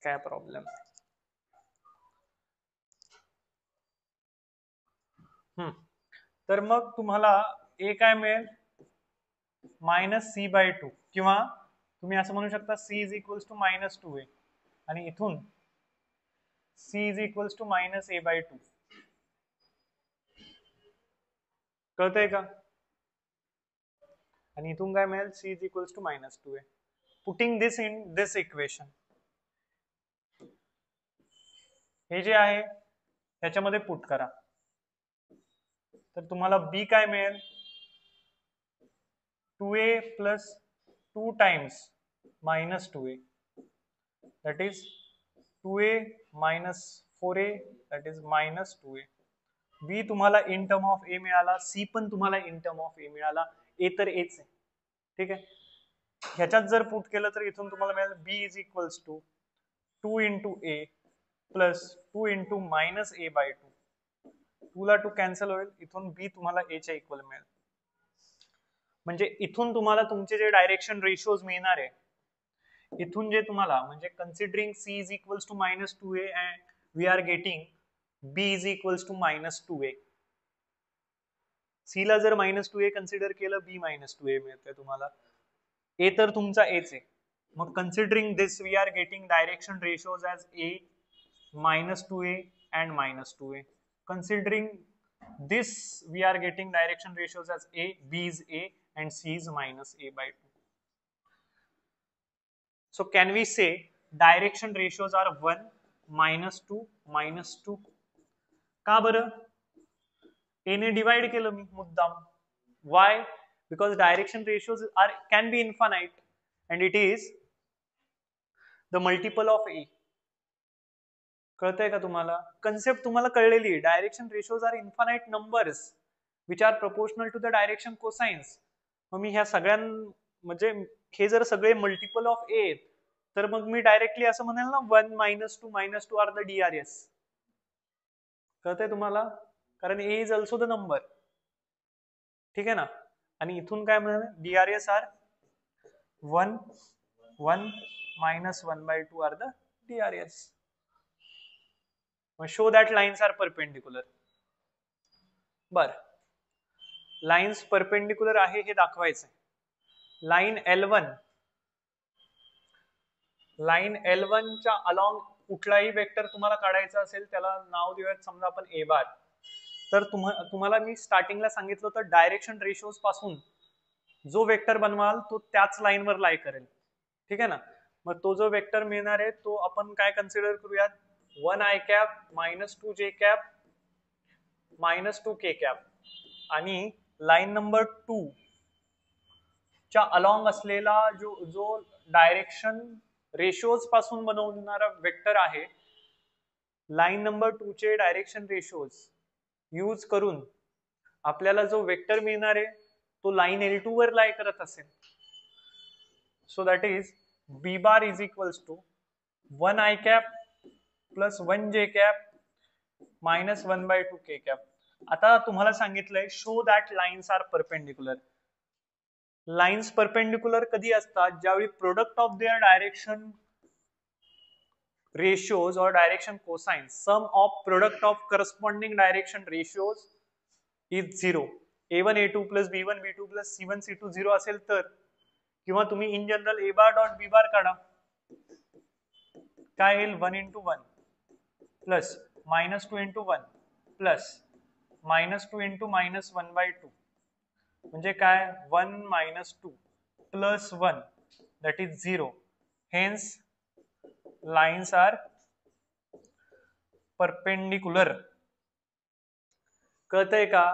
काय प्रॉब्लेम. तर मग तुम्हाला a काय मिळेल मायनस सी बाय 2 किंवा तुम्ही असं म्हणू शकता c is equals to minus 2a आणि इथून c is equals to minus a by 2. कळतंय का. आणि इथून काय मिळेल c is equals to minus 2a. Putting this in this equation, हे जे आहे त्याच्यामध्ये पुट करा तर तुम्हाला b काय मिळेल 2a plus 2 times minus 2a that is 2a minus 4a that is minus 2a. b तुम्हाला इन टर्म ऑफ a मिळाला, c पण तुम्हाला इन टर्म ऑफ a मिळाला. a तर aच आहे. ठीक आहे. ह्याच्यात जर पुट केलं तर इथून तुम्हाला मिळेल b is equals to 2 into a plus 2 into minus a by 2. 2 ला 2 कॅन्सल होईल, इथून b तुम्हाला a च्या इक्वल मिळेल. म्हणजे इथून तुम्हाला तुमचे जे डायरेक्शन रेशिओज मिळणार आहे, इथून जे तुम्हाला म्हणजे considering c is equals to minus 2a and we are getting b is equals to minus 2a. c ला जर मायनस 2a कन्सिडर केलं b मायनस 2a मिळतंय तुम्हाला. a तर तुमचा aच आहे. मग considering this we are getting direction ratios as a minus 2a and minus 2a. Considering this we are getting direction ratios as a, b is a and c is minus a by 2. So can we say direction ratios are 1 minus 2 minus 2. का बरं a ने divide केलं मी मुद्दाम. why? Because direction ratios are can be infinite and it is the multiple of a. कळतंय का तुम्हाला. Concept तुम्हाला कळलेली आहे. Direction ratios are infinite numbers which are proportional to the direction cosines. मग मी ह्या सगळ्यां म्हणजे हे जर सगळे मल्टिपल ऑफ ए तर मग मी डायरेक्टली असं म्हणेल ना 1 minus 2 minus 2 are the DRS. कळतंय तुम्हाला? कारण A is also the number, ठीक आहे ना. आणि इथून काय मिळालं, DRS are 1 1 minus 1/2 are the DRS. Show that lines are perpendicular. बर, लाइन्स परपेंडिक्युलर आहे हे दाखवायचं. लाईन L1 च्या अलॉंग कुठलाही वेक्टर तुम्हाला काढायचा असेल त्याला नाव देऊयात समजा आपण ए बार. तर तुम्हाला मी स्टार्टिंगला सांगितलं होतं डायरेक्शन रेशोज पासून जो वेक्टर बनवाल तो त्याच लाईनवर लाई करेल, ठीक आहे ना. मग तो जो वेक्टर मिळणार आहे तो आपण काय कन्सिडर करूयात, 1 i - 2 j - 2 k. आणि लाईन नंबर 2 च्या अलॉंग असलेला जो डायरेक्शन रेशोज पासून बनवणारा वेक्टर आहे, लाईन नंबर 2 चे डायरेक्शन रेशोज यूज करून आपल्याला जो वेक्टर मिळणार आहे तो लाईन L2 वर लाई करत असेल. So that is b bar is equals to 1 i plus 1 j minus 1/2 k. आता तुम्हाला सांगितलंय show that lines are perpendicular. Lines perpendicular कधी असतात, ज्यावेळी product of their direction ratios or direction cosines, sum of product of corresponding direction ratios is 0. a1 a2 plus b1 b2 plus c1 c2 0 असेल तर, किंवा तुम्ही in general a bar dot b bar काढा, काय येईल 1 into 1 plus -2 into 1 plus -2 into -1/2 म्हणजे काय 1 - 2 plus 1 that is 0. Hence lines are perpendicular. कळतंय का?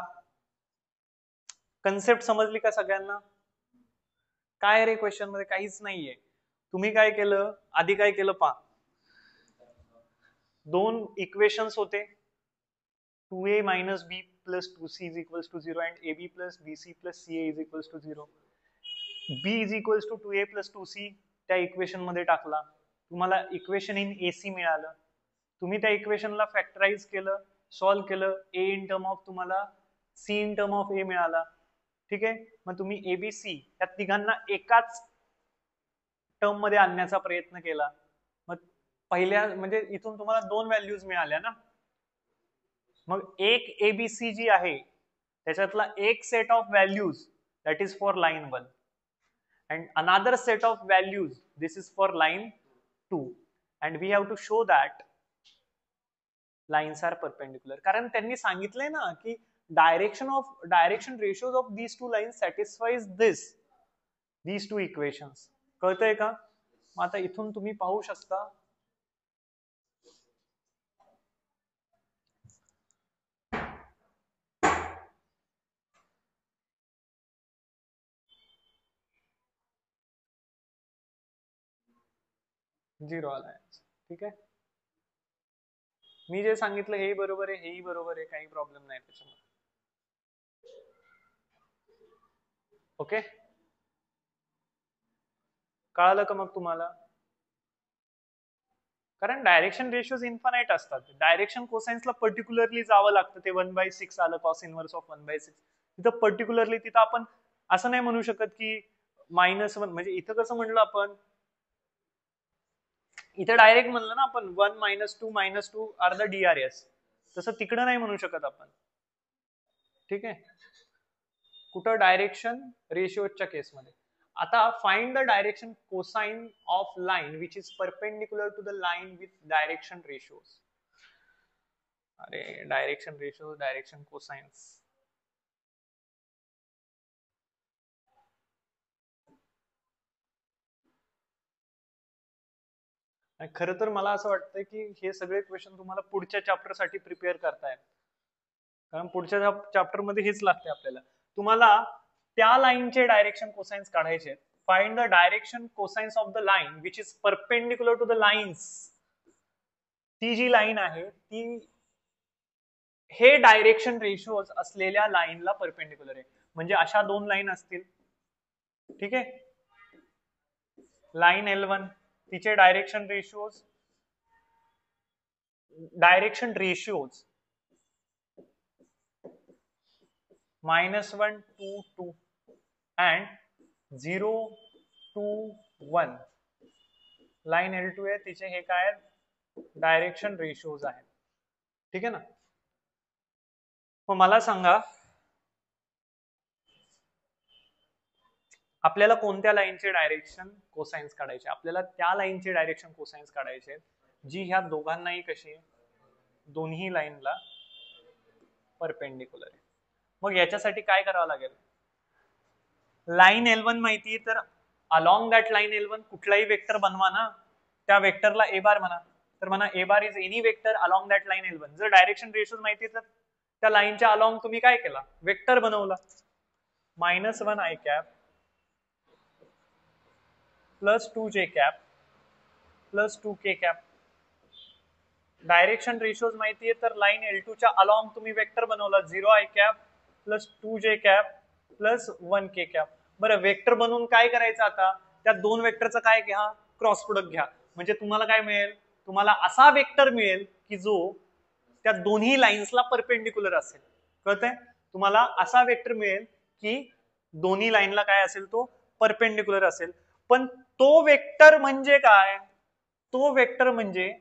कन्सेप्ट समजली का सगळ्यांना? काय रे क्वेश्चन मध्ये काहीच नाहीये. तुम्ही काय केलं, आधी काय केलं पहा, दोन इक्वेशन्स होते 2a minus b plus 2c is equals to 0 and ab plus bc plus ca is equals to 0. b is equals to 2a plus 2c त्या इक्वेशन मध्ये टाकला, तुम्हाला इक्वेशन इन एसी मिळालं. तुम्ही त्या इक्वेशनला फॅक्टराइज केलं, सॉल्व्ह केलं, a इन टर्म ऑफ तुम्हाला c in term of a मिळाला, ठीक आहे. मग तुम्ही एबीसी या तिघांना एकाच टर्म मध्ये आणण्याचा प्रयत्न केला. मग पहिल्या म्हणजे इथून तुम्हाला दोन व्हॅल्यूज मिळाल्या ना. मग एक एबीसी जी आहे त्याच्यातला एक set of values that is for line 1 and another set of values this is for line 2 and we have to show that lines are perpendicular. कारण त्यांनी सांगितलंय ना की direction ratios of these two lines satisfies these two equations. कळतंय का? मग आता इथून तुम्ही पाहू शकता झिरो आलाय, ठीक आहे. मी जे सांगितलं हे बरोबर आहे, हेही बरोबर आहे, काही प्रॉब्लेम नाही त्याच्यामध्ये. ओके, कळालं का मग तुम्हाला? कारण डायरेक्शन रेशियोज इन्फानाइट असतात. डायरेक्शन कोसाइन्सला पर्टिक्युलरली जावं लागतं. ते 1/6 आलं कॉस इनवर्स ऑफ 1/6. तिथं पर्टिक्युलरली तिथं आपण असं नाही म्हणू शकत की -1, म्हणजे इथं कसं म्हणलं आपण, इथं डायरेक्ट म्हणलं ना आपण 1 - 2 -2 आर द DRS. तसं तिकडं नाही म्हणू शकत आपण, ठीक आहे. कुठं डायरेक्शन रेशियोच्या केसमध्ये. आता find the direction cosine of line which is perpendicular to the line with direction ratios. अरे डायरेक्शन रेशियो, डायरेक्शन कोसाइन्स, खरं तर मला असं वाटतं की हे सगळे क्वेश्चन तुम्हाला पुढच्या चॅप्टर साठी प्रिपेअर करतायत, कारण पुढच्या चॅप्टर मध्ये हेच लागते आपल्याला. तुम्हाला त्या लाईनचे डायरेक्शन कोसाइन्स काढायचे. Find the direction cosines of the line which is perpendicular to the lines. ती जी लाईन आहे ती हे डायरेक्शन रेशियोज असलेल्या लाईनला परपेंडिक्युलर आहे. म्हणजे अशा दोन लाईन असतील, ठीक आहे. लाईन L1 तिचे direction ratios -1 2 2 and 0 2 1 line L2 आहे, तिचे हे काय आहेत, डायरेक्शन रेशोज आहेत. ठीक आहे ना. मग मला सांगा आपल्याला कोणत्या लाईनचे डायरेक्शन कोसाइन्स काढायचे. आपल्याला त्या लाईनचे डायरेक्शन कोसाइन्स काढायचे जी ह्या दोघांनाही कशी आहे, दोन्ही लाईनला परपेंडिक्युलर आहे. मग याच्यासाठी काय करावं लागेल, लाईन L1 माहिती तर अलॉंग दॅट लाईन L1 कुठलाही वेक्टर बनवा ना, त्या वेक्टरला ए बार म्हणा. तर म्हणा a bar is any vector along that line L1. जर डायरेक्शन रेशोज माहिती तर त्या लाईनच्या अलॉंग तुम्ही काय केला, वेक्टर बनवला. -1 i cap plus 2j cap plus 2k cap. Direction ratios माहितीये तर लाईन L2 च्या अलॉंग तुम्ही वेक्टर बनवला 0 i cap plus 2j cap plus 1k cap. बरं, वेक्टर बनवून काय करायचं आता, त्या दोन वेक्टरचं काय घ्या, क्रॉस प्रोडक्ट घ्या. म्हणजे तुम्हाला काय मिळेल, तुम्हाला असा वेक्टर मिळेल की जो त्या दोन्ही लाईन्सला परपेंडिक्युलर असेल. कळतंय, तुम्हाला असा वेक्टर मिळेल की दोन्ही लाईनला काय असेल, तो परपेंडिक्युलर असेल. पण तो वेक्टर म्हणजे काय, तो वेक्टर म्हणजे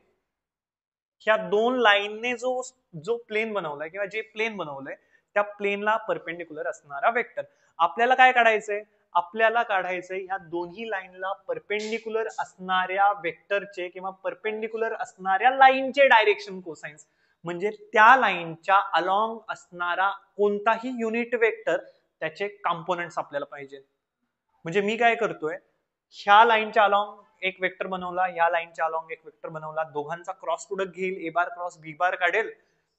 ह्या दोन लाईनने जो प्लेन बनवलाय किंवा जे प्लेन बनवलंय त्या प्लेनला परपेंडिक्युलर असणारा वेक्टर. आपल्याला काय काढायचंय, आपल्याला काढायचंय ह्या दोन्ही लाईनला परपेंडिक्युलर असणाऱ्या वेक्टरचे किंवा परपेंडिक्युलर असणाऱ्या लाईनचे डायरेक्शन कोसाइन्स. म्हणजे त्या लाईनच्या अलॉंग असणारा कोणताही युनिट वेक्टर त्याचे कंपोनेंट्स आपल्याला पाहिजे. म्हणजे मी काय करतोय, ह्या लाईनच्या अलॉंग एक वेक्टर बनवला, ह्या लाईनच्या अलॉंग एक वेक्टर बनवला, दोघांचा क्रॉस प्रोडक्ट घेईल, ए बार क्रॉस बी बार काढेल,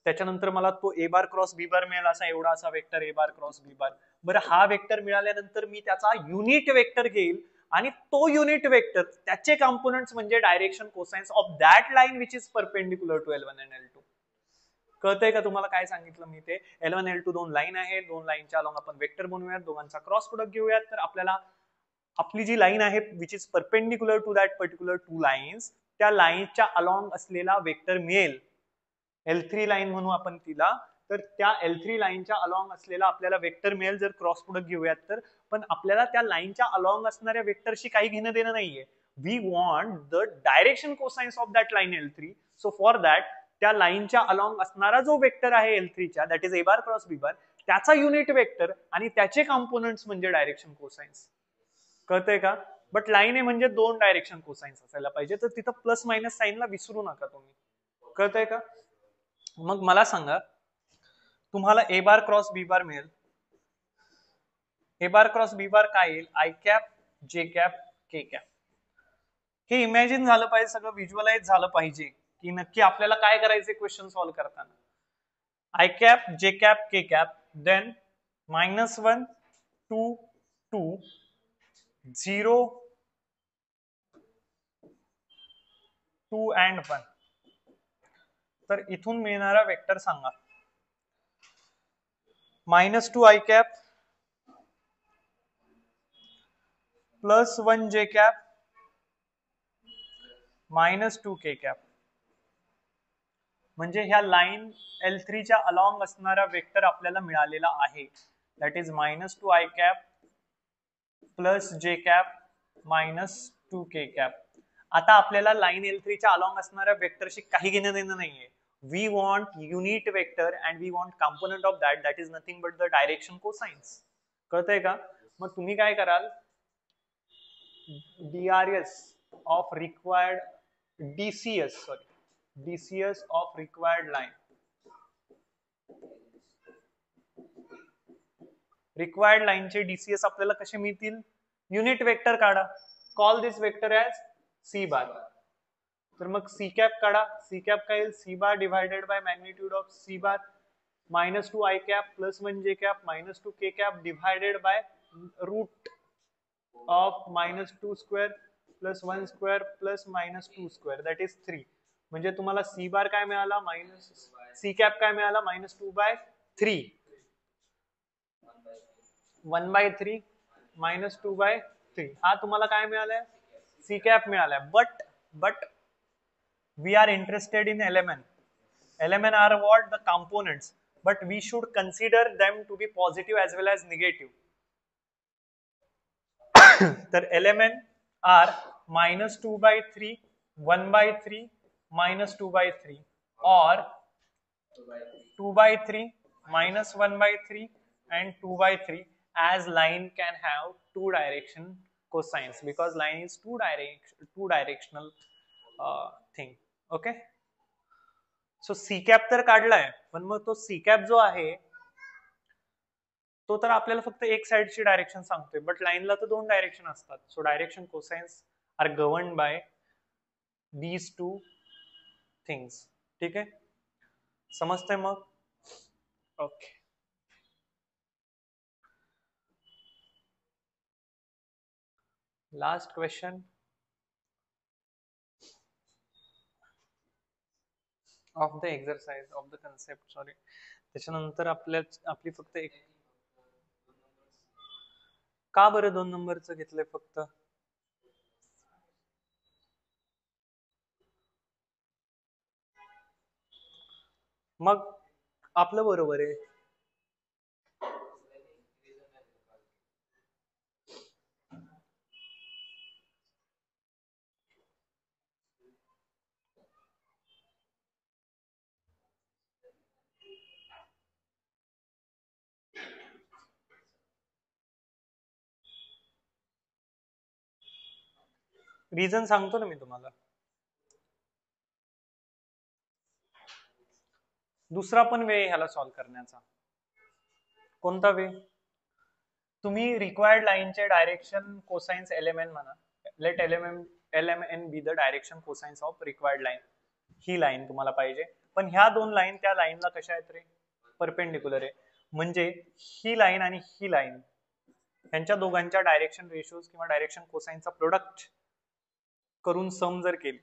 त्याच्यानंतर मला तो ए बार क्रॉस बी बार मिळेल, असा एवढा असा vector A bar cross B bar. बरं, हा वेक्टर मिळाल्यानंतर मी त्याचा युनिट वेक्टर घेईल आणि तो युनिट वेक्टर त्याचे कंपोनेंट्स म्हणजे direction cosines of that line which is perpendicular to L1 and L2. कळतंय का तुम्हाला काय सांगितलं मी ते. L1 L2 दोन लाईन आहे, दोन लाईनच्या अलॉंग आपण वेक्टर बनवूयात, दोघांचा क्रॉस प्रोडक्ट घेऊयात. तर आपल्याला आपली जी लाईन आहे which is perpendicular to that particular two lines, त्या लाईनच्या अलॉंग असलेला वेक्टर मिळेल. L3 लाईन म्हणू आपण तिला. तर त्या L3 लाईनच्या अलॉंग असलेला आपल्याला वेक्टर मिळेल जर क्रॉस प्रोडक्ट घेऊयात तर. पण आपल्याला त्या लाईनच्या अलॉंग असणाऱ्या वेक्टरशी काही घेणं देणं नाहीये. We want the direction cosines of that line L3. So for that त्या लाईनच्या अलॉंग असणारा जो वेक्टर आहे L3 च्या, that is A bar cross B bar, त्याचा युनिट वेक्टर आणि त्याचे कंपोनेंट्स म्हणजे डायरेक्शन कोसाइन्स. कळतंय का. बट लाईन आहे म्हणजे दोन डायरेक्शन कोसाइन्स असायला पाहिजे, तर तिथं प्लस मायनस साईनला विसरू नका तुम्ही. कळतंय का. मग मला सांगा, तुम्हाला a bar cross B bar मिळेल. ए बार क्रॉस बी बार काय येईल, आय कॅप जे कॅप के कॅप. हे इमॅजिन झालं पाहिजे, सगळं व्हिज्युअलाइज झालं पाहिजे की नक्की आपल्याला काय करायचे क्वेश्चन सॉल्व्ह करताना. आय कॅप जे cap K cap, then -1 2 2 0 2 and 1. तर इथून मिळणारा वेक्टर सांगा. -2 i cap plus 1 J cap -2 K cap. म्हणजे ह्या लाईन L3 च्या अलॉंग असणारा वेक्टर आपल्याला मिळालेला आहे. That is -2 i cap plus J cap -2 K cap. आता आपल्याला लाईन L3 च्या अलॉंग असणाऱ्या वेक्टरशी काही घेणं देणं नाहीये. We want unit vector and we want component of that, that is nothing but the direction cosines. कळतंय का. मग तुम्ही काय कराल, DRS of required DCS of required line. Required लाईनचे DCS आपल्याला कसे मिळतील, युनिट वेक्टर काढा. Call this vector as C bar. तर मग सी कॅप काढा. सी कॅप काय येईल, C bar divided by magnitude of C bar -2 i cap plus 1 J cap -2 K cap divided by root of -2 square plus 1 square plus -2 square, that is 3. म्हणजे तुम्हाला C बार काय मिळाला, C cap काय मिळाला, -2/3 1/3 -2/3. हा तुम्हाला काय मिळालाय, सी कॅप मिळालाय. But we are interested in element. Element are what, the components. but we should consider them to be positive as well as negative. तर LMN are -2/3, 1/3, -2/3, or 2/3, -1/3, and 2/3, as line can have two direction cosines because line is two directional thing. Okay, so C cap तर काढलाय, पण मग तो C cap जो आहे तो तर आपल्याला फक्त एक साइडची डायरेक्शन सांगतोय, बट लाईनला तर दोन डायरेक्शन असतात. So direction cosines are govern by these two things. ठीक आहे, समजतंय मग? Okay, last question of the exercise of the concept. Sorry, त्याच्यानंतर आपली फक्त एक, का बरं 2 नंबरचं घेतलंय फक्त? मग आपलं बरोबर आहे. रिझन सांगतो ना मी तुम्हाला. दुसरा पण वे ह्याला सॉल्व्ह करण्याचा. कोणता वे? तुम्ही रिक्वायर्ड लाईनचे डायरेक्शन कोसाइन्स LMN म्हणा. Let LMN be the direction cosines of required line. ही लाईन तुम्हाला पाहिजे, पण ह्या दोन लाईन त्या लाईनला कशा आहेत रे? परपेंडिक्युलर आहे. म्हणजे ही लाईन आणि ही लाईन यांच्या दोघांच्या डायरेक्शन रेशोज किंवा डायरेक्शन कोसाइनचा प्रोडक्ट करून सम जर केली,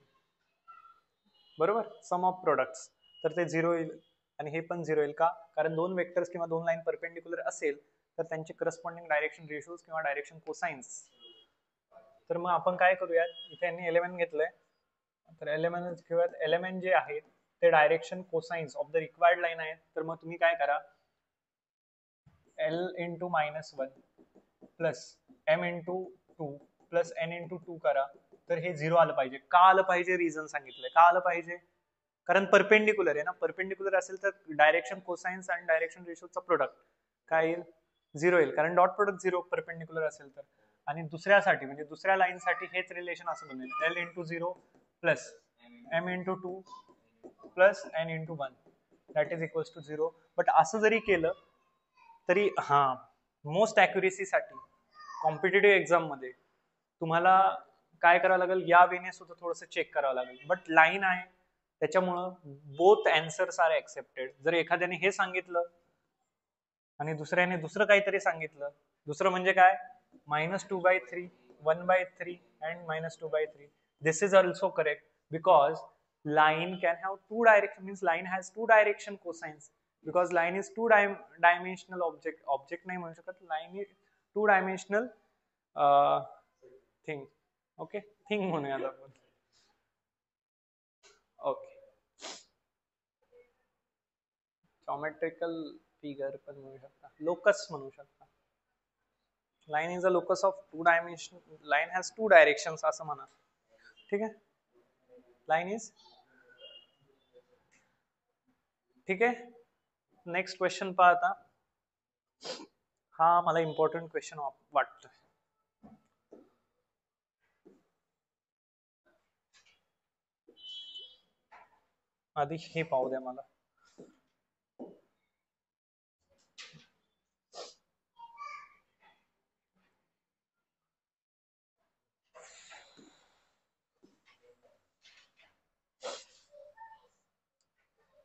बरोबर, सम ऑफ प्रोडक्ट्स, तर ते 0 येईल आणि हे पण 0 येईल. का? कारण दोन वेक्टर्स किंवा दोन लाईन परपेंडिक्युलर असेल तर त्यांचे करस्पॉन्डिंग डायरेक्शन रेशोज किंवा डायरेक्शन कोसाइन्स. तर मग आपण काय करूयात, इथे यांनी LMN घेतलंय, तर LMN घेऊयात. LMN जे आहेत ते direction cosines of the required line आहेत. तर मग तुम्ही काय करा, L × -1 plus M × 2 plus N × 2 करा. तर हे 0 आलं पाहिजे. का आलं पाहिजे? रिझन सांगितलंय. का आलं पाहिजे? कारण परपेंडिक्युलर आहे ना. परपेंडिक्युलर असेल तर डायरेक्शन कोसाइन्स आणि डायरेक्शन रेशोचा प्रोडक्ट काय येईल? 0 येईल, कारण डॉट प्रोडक्ट 0 परपेंडिक्युलर असेल तर. आणि दुसऱ्यासाठी म्हणजे दुसऱ्या लाईनसाठी हेच रिलेशन असं बनेल, L × 0 plus M × 2 plus N × 1 that is equals to 0. But असं जरी केलं तरी मोस्ट ॲक्युरेसीसाठी कॉम्पिटेटिव्ह एक्झाम मध्ये तुम्हाला काय करावं लागेल, या वेने सुद्धा थोडंसं चेक करावं लागेल. बट लाईन आहे त्याच्यामुळं बोथ अँसर्स आर ॲक्सेप्टेड. जर एखाद्याने हे सांगितलं आणि दुसऱ्याने दुसरं काहीतरी सांगितलं, दुसरं म्हणजे काय, -2/3, 1/3 and -2/3, this is also correct because line can have two direction, means line has two direction cosines because line is two dimensional object नाही म्हणू शकत, line is two dimensional thing. Okay, thing म्हणूयात आपण. ओके, जॉमेट्रिकल फिगर पण म्हणू शकता, locus म्हणू शकता. Line is a locus of two dimension, line has two directions असं म्हणा. ठीक आहे, लाइन इज. ठीक आहे, नेक्स्ट क्वेश्चन पहा आता. हा मला इम्पॉर्टंट क्वेश्चन वाटतोय. आधी हे पाहू द्या मला.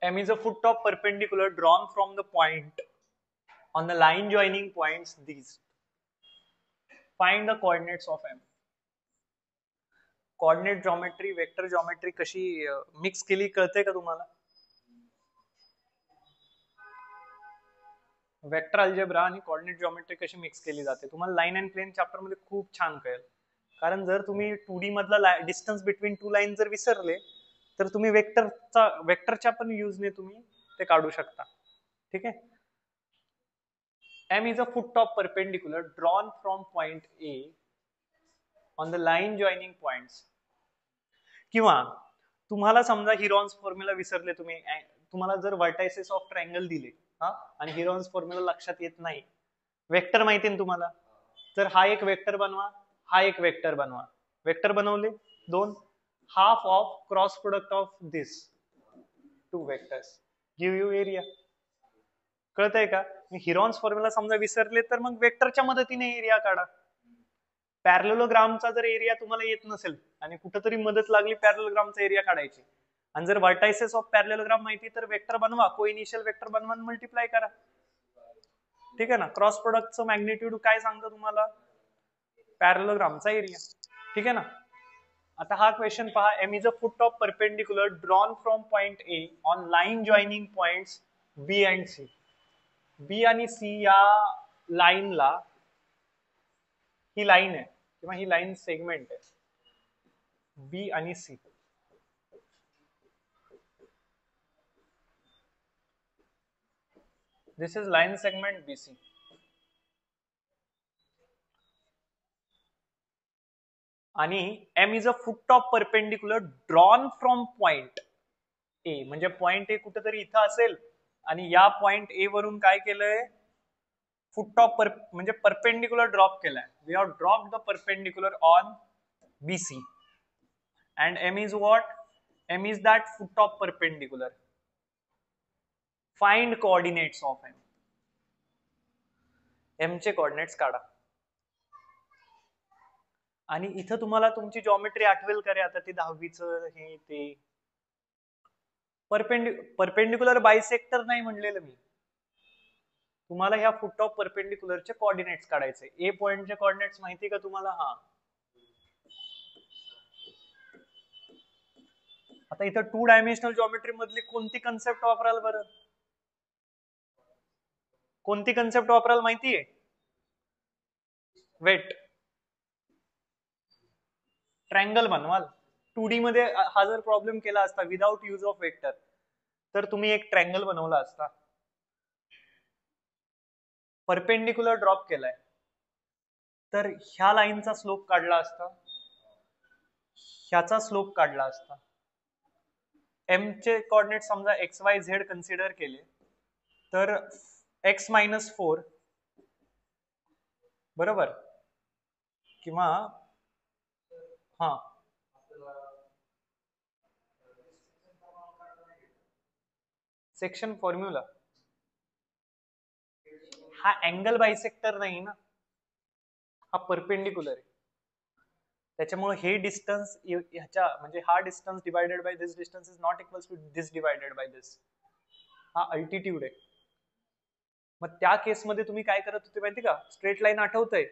M is a foot of perpendicular drawn from the point on the line joining points these. Find the coordinates of M. Coordinate geometry, vector geometry कशी मिक्स केली कळते का तुम्हाला? वेक्टर अल्जेब्रा आणि कोऑर्डिनेट जॉमेट्री कशी मिक्स केली जाते तुम्हाला लाईन अँड प्लेन चॅप्टर मध्ये खूप छान कळेल. कारण जर तुम्ही 2D मधला डिस्टन्स बिटवीन टू लाईन जर विसरले तर तुम्ही वेक्टरच्या पण युजने तुम्ही ते काढू शकता. ठीक आहे. M is a foot top perpendicular drawn from point A on the line joining points. किंवा तुम्हाला समजा हिरॉन्स फॉर्म्युला विसरले तुम्ही, तुम्हाला जर व्हर्टायसेस ऑफ ट्रायंगल दिले हा आणि हिरॉन्स फॉर्म्युला लक्षात येत नाही, वेक्टर माहिती ना तुम्हाला, तर हा एक वेक्टर बनवा, हा एक वेक्टर बनवा. वेक्टर बनवले दोन, half of cross product of this two vectors give you area. कळतंय का? हिरॉन्स फॉर्म्युला समजा विसरले तर मग वेक्टरच्या मदतीने एरिया काढा. पॅरलोग्रामचा जर एरिया तुम्हाला येत नसेल आणि कुठेतरी मदत लागली पॅरलोग्रामचा एरिया काढायची, आणि जर व्हर्टायसेस ऑफ पॅरलोग्राम माहिती तर वेक्टर बनवा, कोइनिशियल वेक्टर बनवा आणि मल्टिप्लाय करा. ठीक आहे ना. क्रॉस प्रोडक्टचं मॅग्निट्यूड काय सांगतं तुम्हाला? पॅरलोग्रामचा एरिया. ठीक आहे ना. आता हा क्वेश्चन पहा. M is a foot of perpendicular drawn from point A on line joining points B and C. B आणि सी या लाईनला, ही लाईन आहे किंवा ही लाईन सेगमेंट आहे बी आणि C. This is line segment B C. आणि M is a foot of perpendicular drawn from point A, म्हणजे point ए कुठेतरी इथं असेल आणि या पॉइंट ए वरून काय केलंय, फुट ऑफ म्हणजे परपेंडिक्युलर ड्रॉप केलाय. We have drop the perpendicular on BC and M is what? M is that foot of perpendicular. Find coordinates of M. M चे coordinates काढा. आणि इथं तुम्हाला तुमची जॉमेट्री आठवेल का रे आता ते 10वीचं हे ते. परपेंडिक्युलर बायसेक्टर नाही म्हणलेलं मी, तुम्हाला ह्या फुट ऑफ परपेंडिक्युलरचे कोऑर्डिनेट्स काढायचे. ए पॉइंटचे कोऑर्डिनेट्स माहिती का तुम्हाला? हा. आता इथं 2 डायमेन्शनल जॉमेट्री मधली कोणती कन्सेप्ट वापराल बरं? कोणती कन्सेप्ट वापराल माहितीये? वेट. ट्रायंगल बनवाल. 2D मध्ये हा जर प्रॉब्लेम केला असता विदाउट यूज ऑफ वेक्टर, तर तुम्ही एक ट्रायंगल बनवला असता. परपेंडिक्युलर ड्रॉप केलाय तर ह्या लाईनचा स्लोप काढला असता, ह्याचा स्लोप काढला असता. एम चे कोऑर्डिनेट समजा XYZ कन्सिडर केले तर X-4 बरोबर, किंवा हा सेक्शन फॉर्म्युला, हा अँगल बायसेक्टर नाही ना, हा परपेंडिक्युलर आहे. त्याच्यामुळे हे डिस्टन्स ह्याच्या म्हणजे हा distance divided by this distance is not equals to this divided by this. हा अल्टिट्यूड आहे. मग त्या केसमध्ये तुम्ही काय करत होते माहिती का? स्ट्रेट लाईन आठवतंय,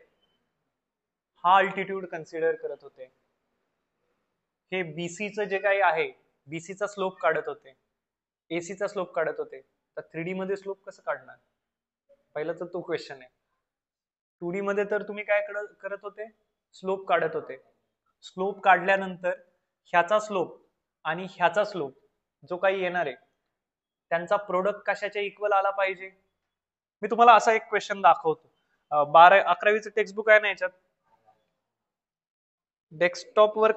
हा अल्टिट्यूड कन्सिडर करत होते. हे बीसीचं जे काही आहे, बीसीचा स्लोप काढत होते, एसीचा स्लोप काढत होते. तर 3D मध्ये स्लोप कसं काढणार? पहिला तर तो क्वेश्चन आहे. 2D मध्ये तर तुम्ही काय करत होते? स्लोप काढत होते. स्लोप काढल्यानंतर ह्याचा स्लोप आणि ह्याचा स्लोप जो काही येणार आहे त्यांचा प्रोडक्ट कशाच्या इक्वल आला पाहिजे. मी तुम्हाला असा एक क्वेश्चन दाखवतो. 11वीचं टेक्स्टबुक आहे ना याच्यात, डेस्कटॉपवर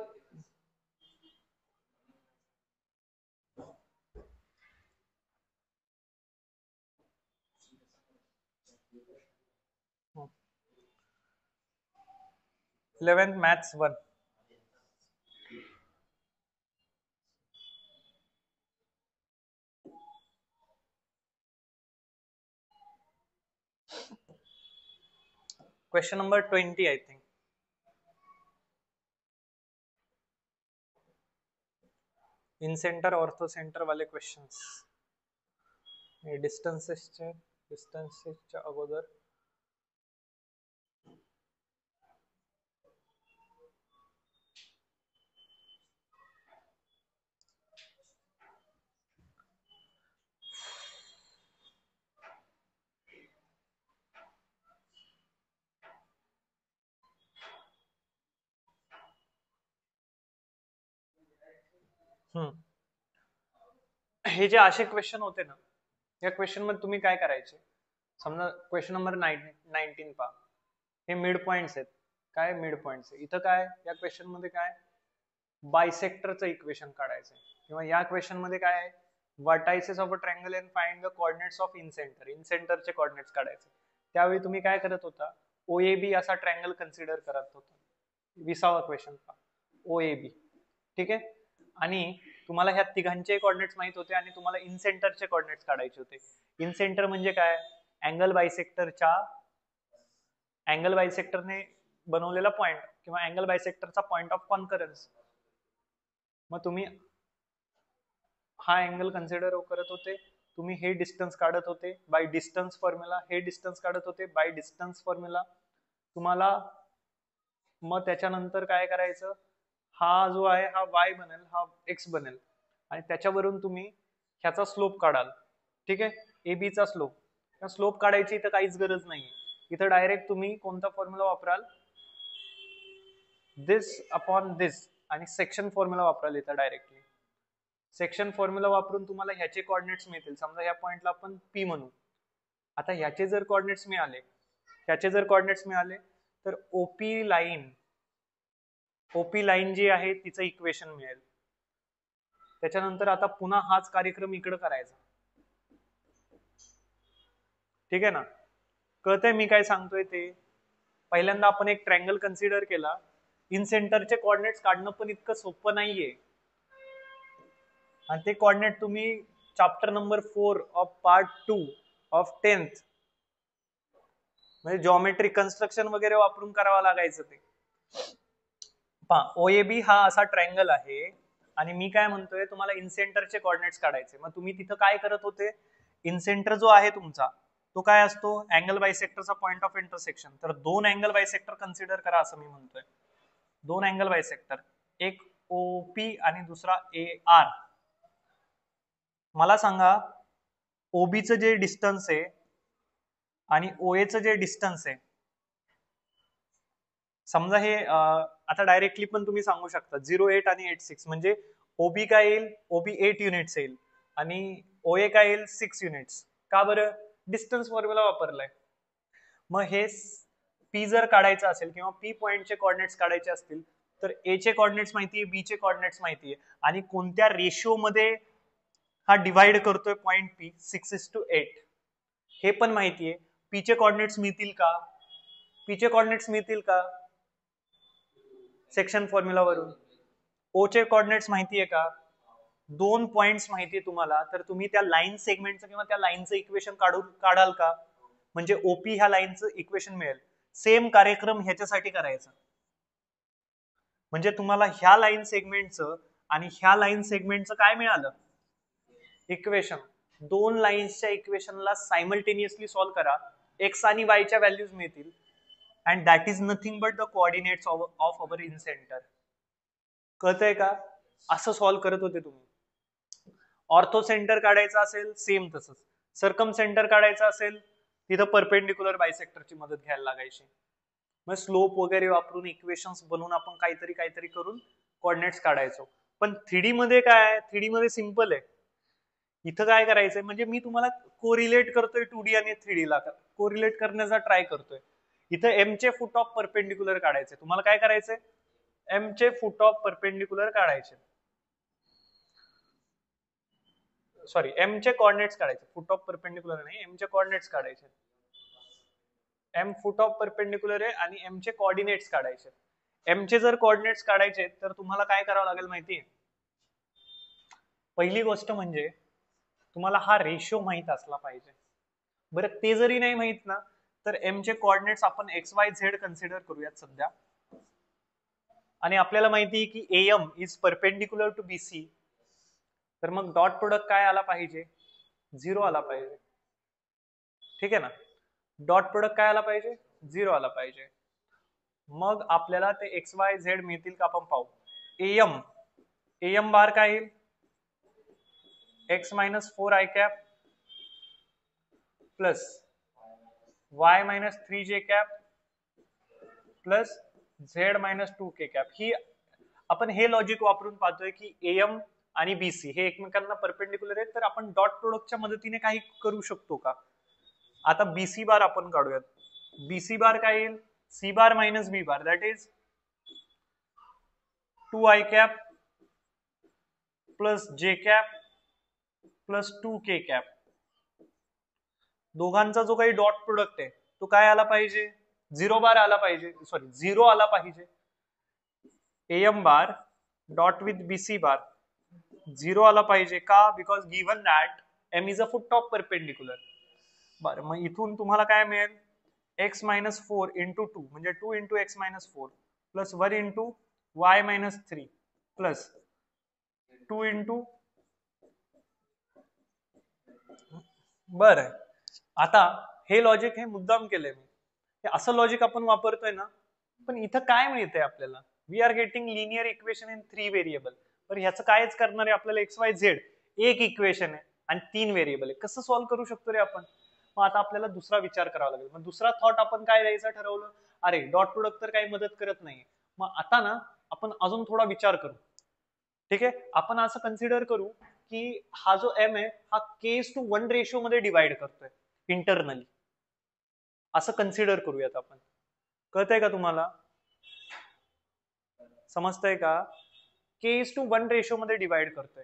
eleventh maths 1. Question number 20 I think. In centre ortho centre वाले क्वेश्चंस. डिस्टन्सेसच्या अगोदर हे जे असे क्वेश्चन होते ना, या क्वेश्चन मध्ये तुम्ही काय करायचे, समजा क्वेश्चन नंबर 19 पहा, हे मिड पॉइंट्स आहेत. काय मिड पॉइंट्स आहे इथं, काय या क्वेश्चन मध्ये काय बायसेक्टरचं इक्वेशन काढायचं, किंवा या क्वेश्चन मध्ये काय आहे vertices of a triangle and find the coordinates of incentre, इनसेंटरचे कोऑर्डिनेट्स काढायचे. त्यावेळी तुम्ही काय करत होता, ओएबी असा ट्रायंगल कन्सिडर करत होता. 20वा क्वेश्चन पहा, ओएबी. ठीक आहे, आणि तुम्हाला ह्या तिघांचे कोऑर्डिनेट्स माहित होते आणि तुम्हाला इनसेंटरचे कोऑर्डिनेट्स काढायचे होते. इनसेंटर म्हणजे काय, अँगल बायसेक्टरने बनवलेला पॉइंट किंवा अँगल बायसेक्टरचा पॉइंट ऑफ कॉन्करन्स. मग तुम्ही हा अँगल कन्सिडर करत होते, तुम्ही हे डिस्टन्स काढत होते बाय डिस्टन्स फॉर्म्युला, हे डिस्टन्स काढत होते बाय डिस्टन्स फॉर्म्युला तुम्हाला. मग त्याच्यानंतर काय करायचं, हा जो आहे हा y बनेल, हा x बनेल, आणि त्याच्यावरून तुम्ही ह्याचा स्लोप काढाल. ठीक आहे, AB चा स्लोप. स्लोप काढायची इथं काहीच गरज नाहीये, इथं डायरेक्ट तुम्ही कोणता फॉर्म्युला वापराल, दिस अपॉन दिस, आणि सेक्शन फॉर्म्युला वापराल इथं डायरेक्टली. सेक्शन फॉर्म्युला वापरून तुम्हाला ह्याचे कोऑर्डिनेट्स मिळतील. समजा ह्या पॉइंटला आपण P म्हणू. आता ह्याचे जर कोऑर्डिनेट्स मिळाले तर ओपी लाईन जी आहे तिचं इक्वेशन मिळेल. त्याच्यानंतर आता पुन्हा हाच कार्यक्रम इकडे करायचा. ठीक आहे ना, कळतंय मी काय सांगतोय ते. पहिल्यांदा आपण एक ट्रायंगल कन्सिडर केला, इन सेंटरचे कोऑर्डिनेट्स काढणं पण इतकं सोपं नाहीये, आणि ते कोऑर्डिनेट तुम्ही chapter number 4 of part 2 of 10th म्हणजे जॉमेट्री कन्स्ट्रक्शन वगैरे वापरून करावं लागायचं ते. पहा, ओएबी हा असा ट्रायंगल आहे, आणि मी काय म्हणतोय तुम्हाला इनसेंटरचे कोऑर्डिनेट्स काढायचे. मग तुम्ही तिथं काय करत होते, इनसेंटर जो आहे तुमचा तो काय असतो, अँगल बायसेक्टरचा पॉइंट ऑफ इंटरसेक्शन. तर दोन अँगल बायसेक्टर कन्सिडर करा असं मी म्हणतोय. दोन अँगल बायसेक्टर, एक ओपी आणि दुसरा AR. मला सांगा, ओबीचं जे डिस्टन्स आहे आणि ओएचं जे डिस्टन्स आहे, समजा हे आता डायरेक्टली पण तुम्ही सांगू शकता 08 आणि 86, म्हणजे ओबी काय येईल, ओबी 8 युनिट्स येईल आणि ओए काय येईल 6 युनिट्स. का बरं, डिस्टन्स फॉर्म्युला वापरलाय. मग हे पी जर काढायचं असेल किंवा पी पॉइंटचे कोऑर्डिनेट्स काढायचे असतील तर ए चे कोऑर्डिनेट्स माहितीये, बी चे कोऑर्डिनेट्स माहितीये, आणि कोणत्या रेशिओ मध्ये हा डिवाइड करतोय पॉइंट पी, 6:8 हे पण माहितीये. पी चे कोऑर्डिनेट्स मिळतील का, सेक्शन फॉर्म्युला वरून. ओ चे कोऑर्डिनेट्स माहितीये का, दोन पॉइंट्स माहितीये तुम्हाला, तर तुम्ही त्या लाईन सेगमेंटचं किंवा त्या लाईनचं इक्वेशन काढाल का, म्हणजे ओपी ह्या लाईनचं इक्वेशन मिळेल. सेम कार्यक्रम ह्याच्यासाठी करायचा, म्हणजे तुम्हाला ह्या लाईन सेगमेंटचं आणि ह्या लाईन सेगमेंटचं काय मिळालं, इक्वेशन. दोन लाईन्सच्या इक्वेशनला सायमल्टेनियसली सॉल्व्ह करा, एक्स आणि वाय च्या व्हॅल्यूज मिळतील, and that is nothing but the coordinates of our in centre. कळतंय का, असं सॉल्व्ह करत होते तुम्ही. ऑर्थो सेंटर काढायचं असेल सेम तसंच, सर्कम सेंटर काढायचं असेल तिथं परपेंडिक्युलर बायसेक्टरची मदत घ्यायला लागायची. मग स्लोप वगैरे वापरून इक्वेशन्स बनवून आपण काहीतरी करून कोऑर्डिनेट्स काढायचो. पण 3D मध्ये काय, 3D मध्ये सिंपल आहे. इथं काय करायचंय, म्हणजे मी तुम्हाला कोरिलेट करतोय 2D आणि 3D ला, कोरिलेट करण्याचा ट्राय करतोय. इथं एम चे फुट ऑफ परपेंडिक्युलर काढायचे. तुम्हाला काय करायचंय, एम चे फुट ऑफ परपेंडिक्युलर काढायचे, सॉरी एम चे कोऑर्डिनेट्स काढायचे, फुट ऑफ परपेंडिक्युलर नाही, एम चे कोऑर्डिनेट्स काढायचे. एम फुट ऑफ परपेंडिक्युलर आहे आणि एम चे कोऑर्डिनेट्स काढायचे. एम चे जर कोऑर्डिनेट्स काढायचे तर तुम्हाला काय करावं लागेल माहितीये, पहिली गोष्ट म्हणजे तुम्हाला हा रेशिओ माहित असला पाहिजे. बरं ते जरी नाही माहित ना, तर एम चे कोऑर्डिनेट्स आपण XYZ कन्सिडर करूयात सध्या, आणि आपल्याला माहिती आहे की AM is perpendicular to BC, तर मग डॉट प्रोडक्ट काय आला पाहिजे, 0 आला पाहिजे. ठीक आहे ना, डॉट प्रोडक्ट काय आला पाहिजे, 0 आला पाहिजे. मग आपल्याला ते XYZ मिळतील का आपण पाहू. AM बार काय येईल, x-4i plus y-3j plus z-2k. ही आपण हे लॉजिक वापरून पाहतोय की AM आणि बीसी हे एकमेकांना परपेंडिक्युलर आहेत, तर आपण डॉट प्रोडक्टच्या मदतीने काही करू शकतो का? आता बीसी बार आपण काढूयात. बीसी बार काय येईल? C bar minus B bar, that is 2i cap plus J cap plus 2k cap. दोघांचा जो काही डॉट प्रोडक्ट आहे तो काय आला पाहिजे? 0 बार आला पाहिजे, सॉरी 0 आला पाहिजे. am bar dot with bc बार 0 आला पाहिजे का? Because given that m is a foot of perpendicular. बरं, मग इथून तुम्हाला काय मिळेल? x मायनस 4 इंटू 2 म्हणजे 2 into x minus 4 plus 1 into y minus 3 plus 2 into. बरं, आता हे लॉजिक हे मुद्दाम केलंय मी. हे असं लॉजिक आपण वापरतोय ना, पण इथं काय मिळतंय आपल्याला? We are getting linear equation in 3 variable. तर ह्याचं कायच करणार आहे आपल्याला? एक्स वाय झेड एक इक्वेशन आहे आणि 3 व्हेरिएबल आहे. कसं सॉल्व्ह करू शकतो रे आपण? मग आता आपल्याला दुसरा विचार करावा लागेल. मग दुसरा थॉट आपण काय द्यायचं ठरवलं? अरे डॉट प्रोडक्ट तर काही मदत करत नाही. मग आता ना आपण अजून थोडा विचार करू. ठीक आहे, आपण असं कन्सिडर करू की हा जो एम आहे हा k:1 रेशो मध्ये डिवाइड करतोय इंटरनली. असं कन्सिडर करूयात आपण. कळतंय का तुम्हाला? समजतंय का? k:1 रेशो मध्ये डिवाइड करतोय.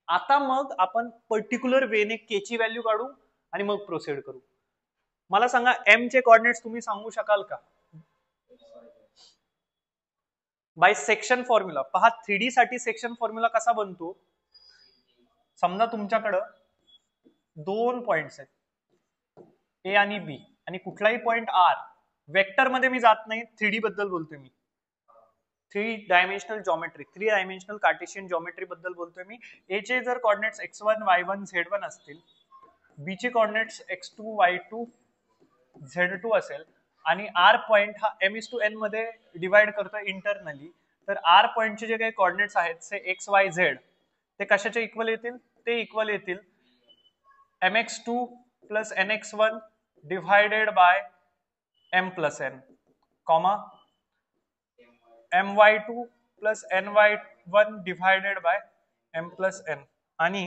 आता मग आपण पर्टिक्युलर वेने k ची व्हॅल्यू काढू आणि मग प्रोसीड करू. मला सांगा m चे कोऑर्डिनेट्स तुम्ही सांगू शकाल का? By section formula. पहा 3D साठी सेक्शन फॉर्म्युला कसा बनतो? समजा तुमच्याकडं 2 पॉइंट्स आहेत ए आणि बी आणि कुठलाही पॉइंट आर. वेक्टर मध्ये मी जात नाही, 3D बद्दल बोलतोय मी. 3 dimensional geometry, 3 dimensional Cartesian geometry बद्दल बोलतोय मी. ए चे जर कोऑर्डिनेट्स x1 y1 z1 असतील, बी चे कोऑर्डिनेट्स x2 y2 z2 असेल आणि आर पॉइंट हा m:n मध्ये डिवाइड करतोय इंटरनली, तर आर पॉइंटचे जे काही कोऑर्डिनेट्स आहेत से एक्स वाय झेड ते कशाचे इक्वल येतील? ते इक्वल येतील mx2 plus nx1 divided by m plus n, comma my2 plus ny1 divided by m plus n. आणि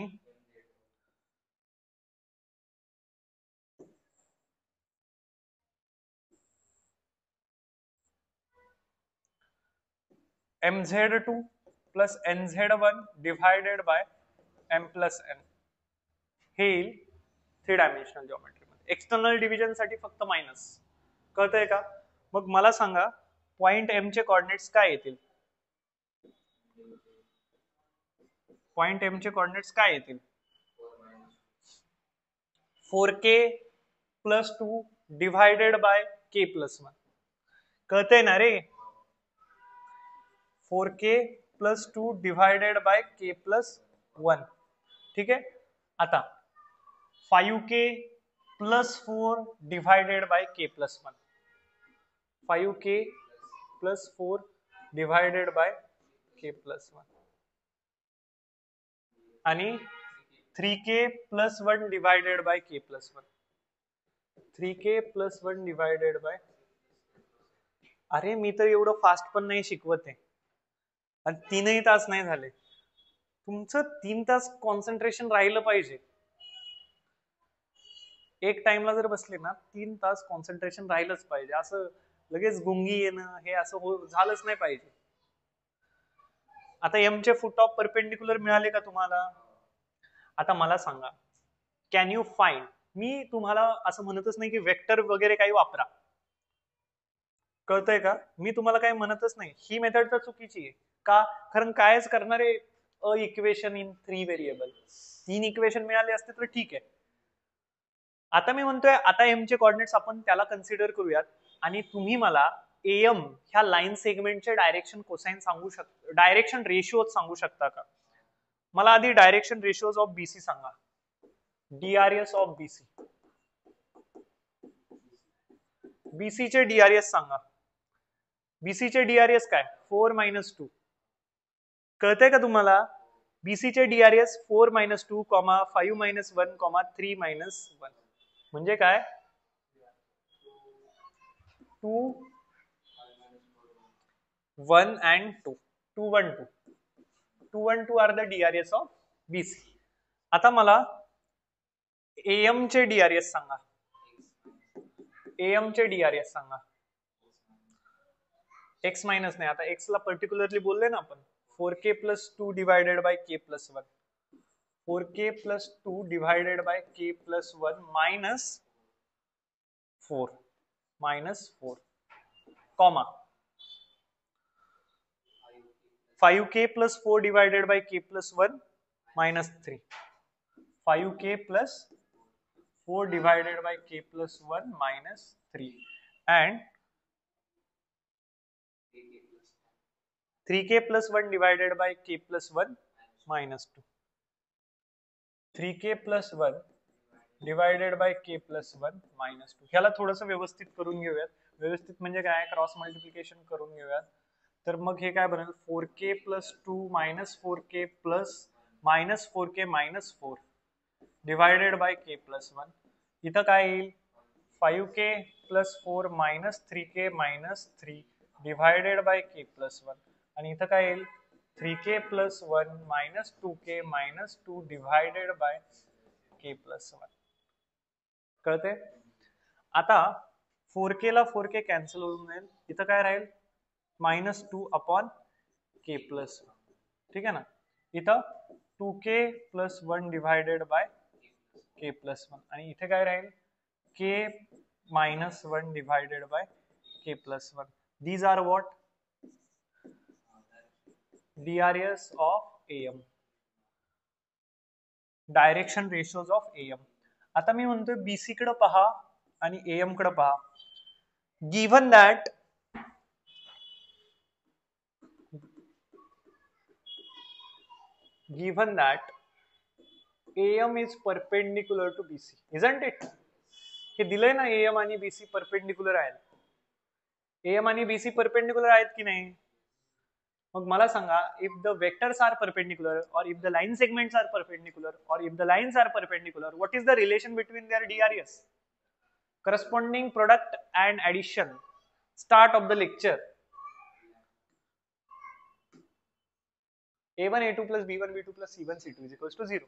mz2 plus nz1 divided by m plus n. हे येईल 3 dimensional geometry मध्ये. External division साठी फक्त minus. कळतंय का? मग मला सांगा पॉइंट एम चे कोऑर्डिनेट्स काय येतील? पॉइंट एम चे कोऑर्डिनेट्स काय येतील? 4k plus 2 divided by k plus 1. कळतंय ना रे? 4k plus 2 divided by k plus 1. ठीक आहे. आता 5k plus 4 divided by k plus 1. 5k plus 4 divided by k plus 1 आणि 3k plus 1 divided by k plus 1. 3k plus 1 divided by. अरे मी तर एवढं fast पण नाही शिकवत आहे आणि 3 तास नाही झाले. तुमचं 3 तास कॉन्सन्ट्रेशन राहिलं पाहिजे. एक टाइमला जर बसले ना 3 तास कॉन्सन्ट्रेशन राहिलंच पाहिजे. असं लगेच गुंगी येणं हे असं झालंच नाही पाहिजे. आता एम चे फुट ऑफ परपेंडिक्युलर मिळाले का तुम्हाला? आता मला सांगा कॅन यू फाइंड. मी तुम्हाला असं म्हणतच नाही की वेक्टर वगैरे काही वापरा. कळतंय का? मी तुम्हाला काही म्हणतच नाही. ही मेथड तर चुकीची आहे का? कारण कायच करणारे अ इक्वेशन इन 3 व्हेरिएबल. 3 इक्वेशन मिळाले असते तर ठीक आहे. आता मी म्हणतोय आता एम चे कोऑर्डिनेट्स आपण त्याला कन्सिडर करूयात आणि तुम्ही मला एम ह्या लाईन सेगमेंटचे डायरेक्शन कोसाइन सांगू शकता, डायरेक्शन रेशिओ सांगू शकता का? मला आधी डायरेक्शन रेशिओज ऑफ बीसी सांगा. DRS of BC. बीसी चे डीआरएस सांगा. बीसी चे डीआरएस काय? 4 - 2. कळतंय का तुम्हाला? बीसी चे डीआरएस 4 - 2, 5 - 1, 3 - 1. म्हणजे काय? 2 1 and 2. 2 1 2. 2 and 2 are the DRS of BC. आता मला AM चे DRS सांगा. AM चे DRS सांगा. x माइनस नाही, आता x ला पर्टिक्युलरली बोलले ना आपण, 4k plus 2 divided by k plus 1. 4k plus 2 divided by k plus 1 minus 4 comma 5k plus 4 divided by k plus 1 minus 3. 5k plus 4 divided by k plus 1 minus 3 and 3k plus 1 divided by k plus 1 minus 2. 3k plus 1 divided by k plus 1 minus 2. ह्याला थोडंसं व्यवस्थित करून घेऊयात. व्यवस्थित म्हणजे काय, cross multiplication करून घेऊयात. तर मग हे काय बनेल, 4k plus 2 minus 4k plus minus 4k minus 4 divided by k plus 1. इथं काय येईल, 5k plus 4 minus 3k minus 3 divided by k plus 1. आणि इथं काय येईल, 3k plus 1 minus 2k minus 2 divided by k plus 1. कळते? आता 4k ला 4k कॅन्सल होऊन जाईल. इथं काय राहील, -2 अपॉन k plus 1. ठीक आहे ना. इथं 2k plus 1 divided by k plus 1. आणि इथे काय राहील, k minus 1 divided by k plus 1. These are what? DRS of AM. Direction ratios of AM. आता मी म्हणतोय BC कडे पहा आणि AM कडे पहा. Given that AM is perpendicular to BC, isn't it? हे दिलंय ना, AM आणि BC परपेंडिक्युलर आहेत. AM आणि BC परपेंडिक्युलर आहेत की नाही? मग मला सांगा, if the vectors are perpendicular or if the line segments are perpendicular or if the lines are perpendicular, what is the relation between their DRS? Corresponding product and addition. Start of the lecture. A1 A2 plus B1 B2 plus C1 C2 is equals to 0.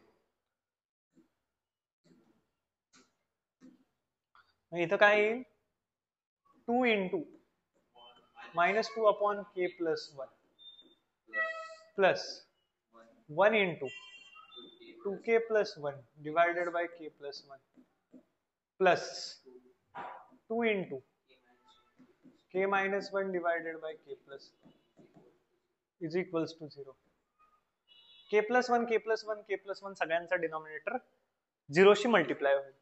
इथं काय येईल, 2 into -2 upon k plus 1 plus 1 into 2k plus 1 divided by k plus 1 plus 2 into k minus 1 divided by k plus 1 is equals to 0. k plus 1 k plus 1 k plus 1 सगळ्यांचा denominator 0 शी multiply होईल.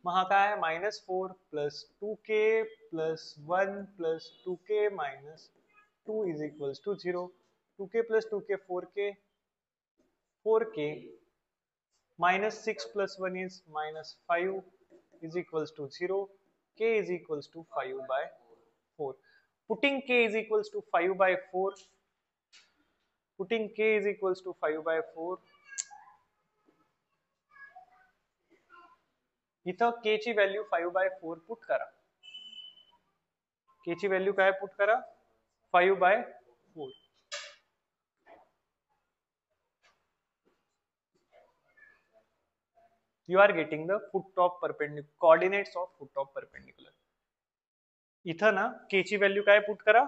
मग हा काय, -4 plus 2k plus 1 plus 2k minus 2 is equals to 0. 2k plus 2k 4k minus 6 plus 1 is -5 is equals to 0. K is equals to 5 by 4. Putting k is equals to 5 by 4. Putting k is equals to 5 by 4. इथं k ची value 5 by 4 put करा. k ची value काय put करा, 5 by 4. You are getting the foot top perpendicular coordinates of foot top perpendicular. इथं ना k ची value काय पुट करा,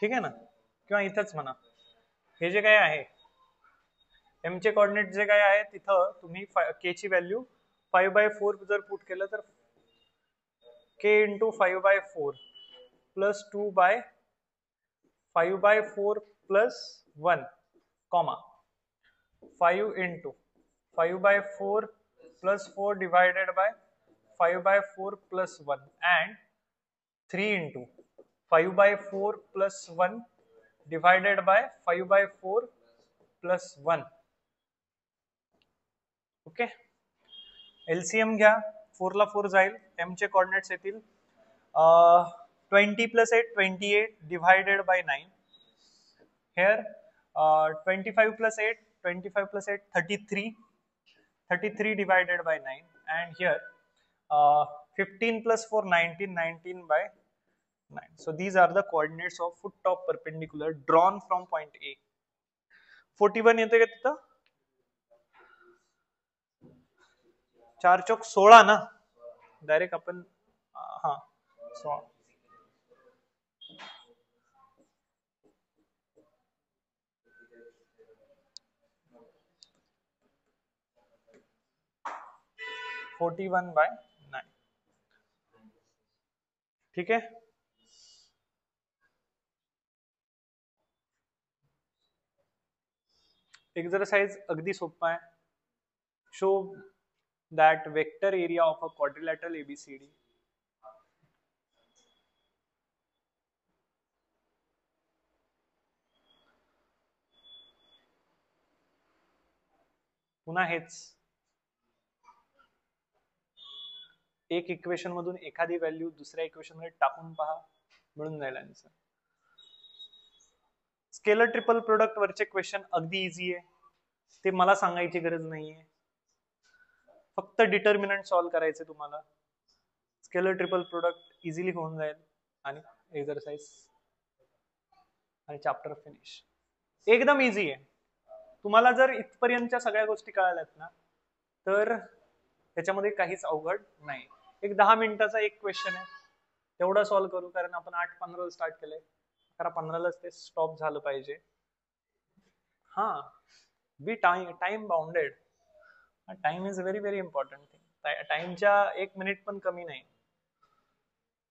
ठीक आहे ना, किंवा इथंच म्हणा, हे जे काय आहे m चे कोऑर्डिनेट जे काय आहे तिथं तुम्ही k ची व्हॅल्यू 5 by 4 जर पुट केलं तर k into 5 by 4 plus 2 by 5 by 4 plus 1 comma 5 into 5 by 4 plus 4 divided by 5 by 4 plus 1 and 3 into 5 by 4 plus 1 divided by 5 by 4 plus 1. Okay, LCM घ्या, 4 ला 4 जाईल, m चे कोऑर्डिनेट्स येतील 20 plus 8 28 divided by 9. Here 25 plus 8 33 divided by 9 and here 15 plus 4 19, 19 by 9. So these are the coordinates of foot top perpendicular drawn from point A. 41 येते का तिथं? 4 चौक 16 ना, direct आपण हा 16. (41 by 9). ठीक है, एक्सरसाइज अगदी सोपा आहे. Show that vector area of a quadrilateral ABCD पुन्हा हेच, एक इक्वेशन मधून एखादी व्हॅल्यू दुसऱ्या इक्वेशन मध्ये टाकून पहा, मिळून जाईल आन्सर. स्केलर ट्रिपल प्रोडक्ट वरचे क्वेश्चन अगदी इझी आहे, ते मला सांगायची गरज नाहीये, फक्त डिटर्मिनंट सॉल्व करायचे तुम्हाला. स्केलर ट्रिपल प्रोडक्ट इझिली होऊन जाईल आणि एक्सरसाइज आणि चॅप्टर फिनिश. एकदम इझी आहे. तुम्हाला जर इथपर्यंतच्या सगळ्या गोष्टी कळाल्यात ना, तर त्याच्यामध्ये काहीच अवघड नाही. एक 10 मिनिटाचा एक क्वेश्चन आहे, तेवढा सॉल्व करू, कारण आपण 8:15 स्टार्ट केलंय, 11:15लाच ते स्टॉप झालं पाहिजे. हा, be time bounded. Time is very very important thing. टाइमच्या 1 मिनिट पण कमी नाही,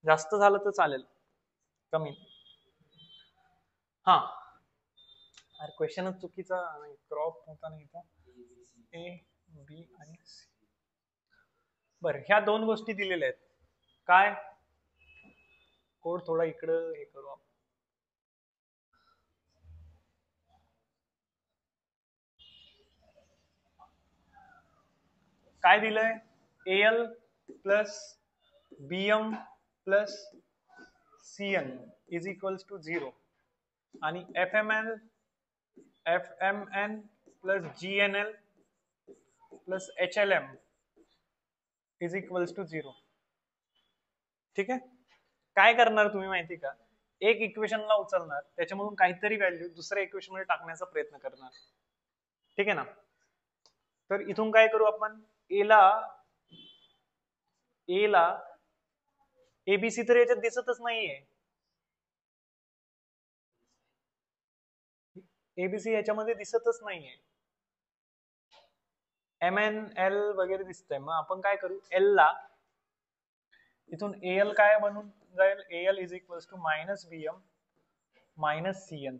जास्त झालं तर चालेल, कमी. हा, क्वेश्चनच चुकीचा क्रॉप होता नाही का, ए बी आणि सी. बरं, ह्या दोन गोष्टी दिलेल्या आहेत. काय कोड थोडा इकडं हे करू आपण. काय दिलंय, l plus bm plus cn is equals to 0 आणि fmn plus gnl plus hlm is equals to 0. ठीक आहे, काय करणार तुम्ही माहिती का, एक इक्वेशनला उचलणार, त्याच्यामधून काहीतरी व्हॅल्यू दुसऱ्या इक्वेशन मध्ये टाकण्याचा प्रयत्न करणार. ठीक आहे ना. तर इथून काय करू आपण, एला एबीसी तर याच्यात दिसतच नाहीये, एबीसी याच्यामध्ये दिसतच नाहीये, एम एन एल वगैरे दिसतंय. मग आपण काय करू, एल ला इथून एल काय बनून जाईल, l is equals to minus bm minus cn.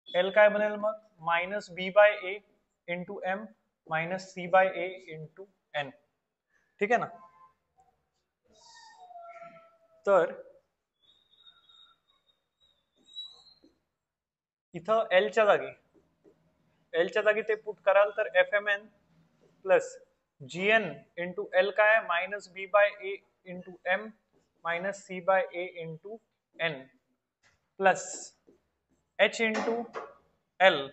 L काय बनेल मग, minus B by A into m minus C by A into n. ठीक आहे ना. तर इथं एलच्या जागी ते पुट कराल तर f M N plus gn into l काय, minus B by A into m minus C by A into n plus h into l,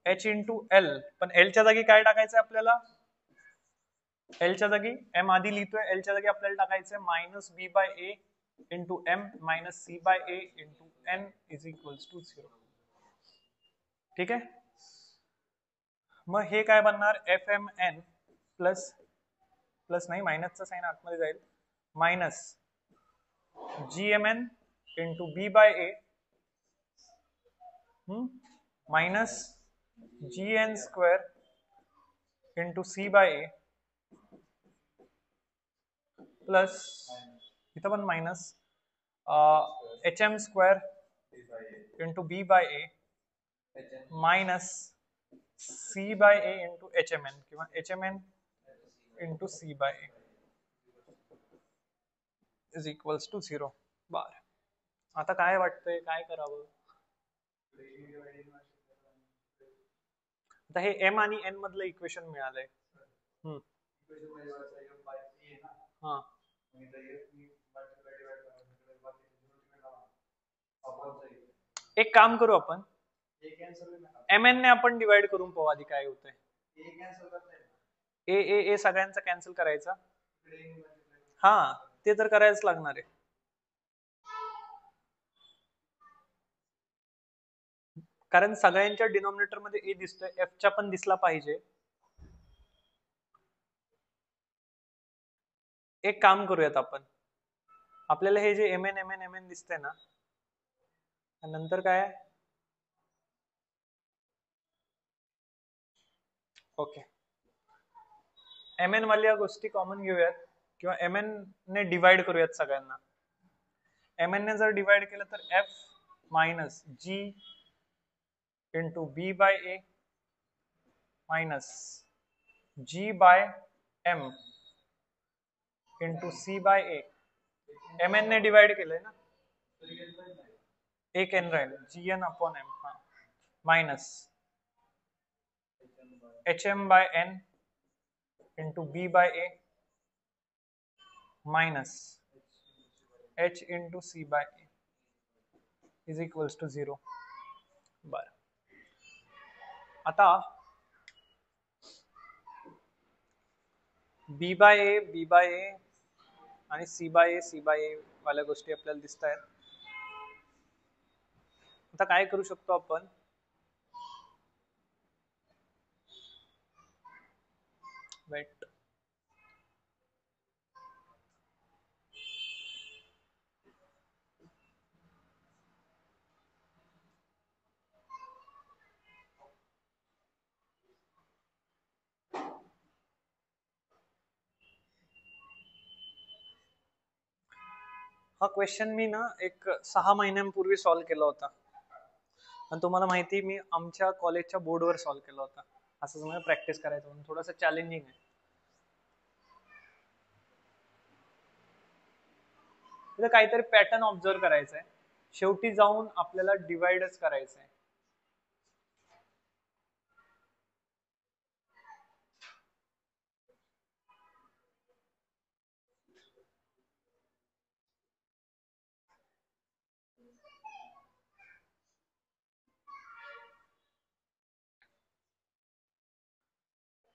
h into l. पण एलच्या जागी काय टाकायचं आपल्याला, एलच्या जागी एम आधी लिहितोय, एलच्या जागी आपल्याला टाकायचंय minus B by A into m minus C by A into n is equals to 0. ठीक आहे. मग हे काय बनणार, f M N plus plus नाही, मायनसचा साइन आतमध्ये जाईल, minus g M N into b by a minus G n square into C by a plus इथं पण minus h m square into b by a minus C by A into H M N किंवा H M N into C by A is equals to 0. Bar. आता काय वाटतंय, काय करावं, आता हे एम आणि एन मधलं इक्वेशन मिळालंय. हा, एक काम करू आपण, एम एन ने आपण डिवाइड करून पाहू आधी काय होतंय. ए ए ए सगळ्यांचा कॅन्सल करायचा. हा, ते तर करायच लागणार आहे. कारण सगळ्यांच्या डिनॉमिनेटर मध्ये ए दिसतोय, एफच्या पण दिसला पाहिजे. एक काम करूयात आपण, आपल्याला हे जे M N M N M N दिसतंय ना, नंतर काय आहे, ओके, एम एन वाल्या गोष्टी कॉमन घेऊयात किंवा एम एन ने डिवाइड करूयात सगळ्यांना. एम एन ने जर डिवाइड केलं तर f minus g into b by a minus g by M into C by a. M N ने डिवाइड केलंय ना, एक एन राहील, जी एन अपॉन एम, हा, minus h m by n into b by a minus h into C by A is equals to 0. बर, आता बी by ए आणि C by ए वाल्या गोष्टी आपल्याला दिसत आहेत. आता काय करू शकतो आपण, वेट, हा क्वेश्चन मी ना एक 6 महिन्यांपूर्वी सॉल्व्ह केला होता आणि तुम्हाला माहिती, मी आमच्या कॉलेजच्या बोर्डवर सॉल्व्ह केला होता. असंच मला प्रॅक्टिस करायचं म्हणून, थोडंसं चॅलेंजिंग आहे. तिथे काहीतरी पॅटर्न ऑब्झर्व करायचा आहे, शेवटी जाऊन आपल्याला डिवाइडच करायचं आहे.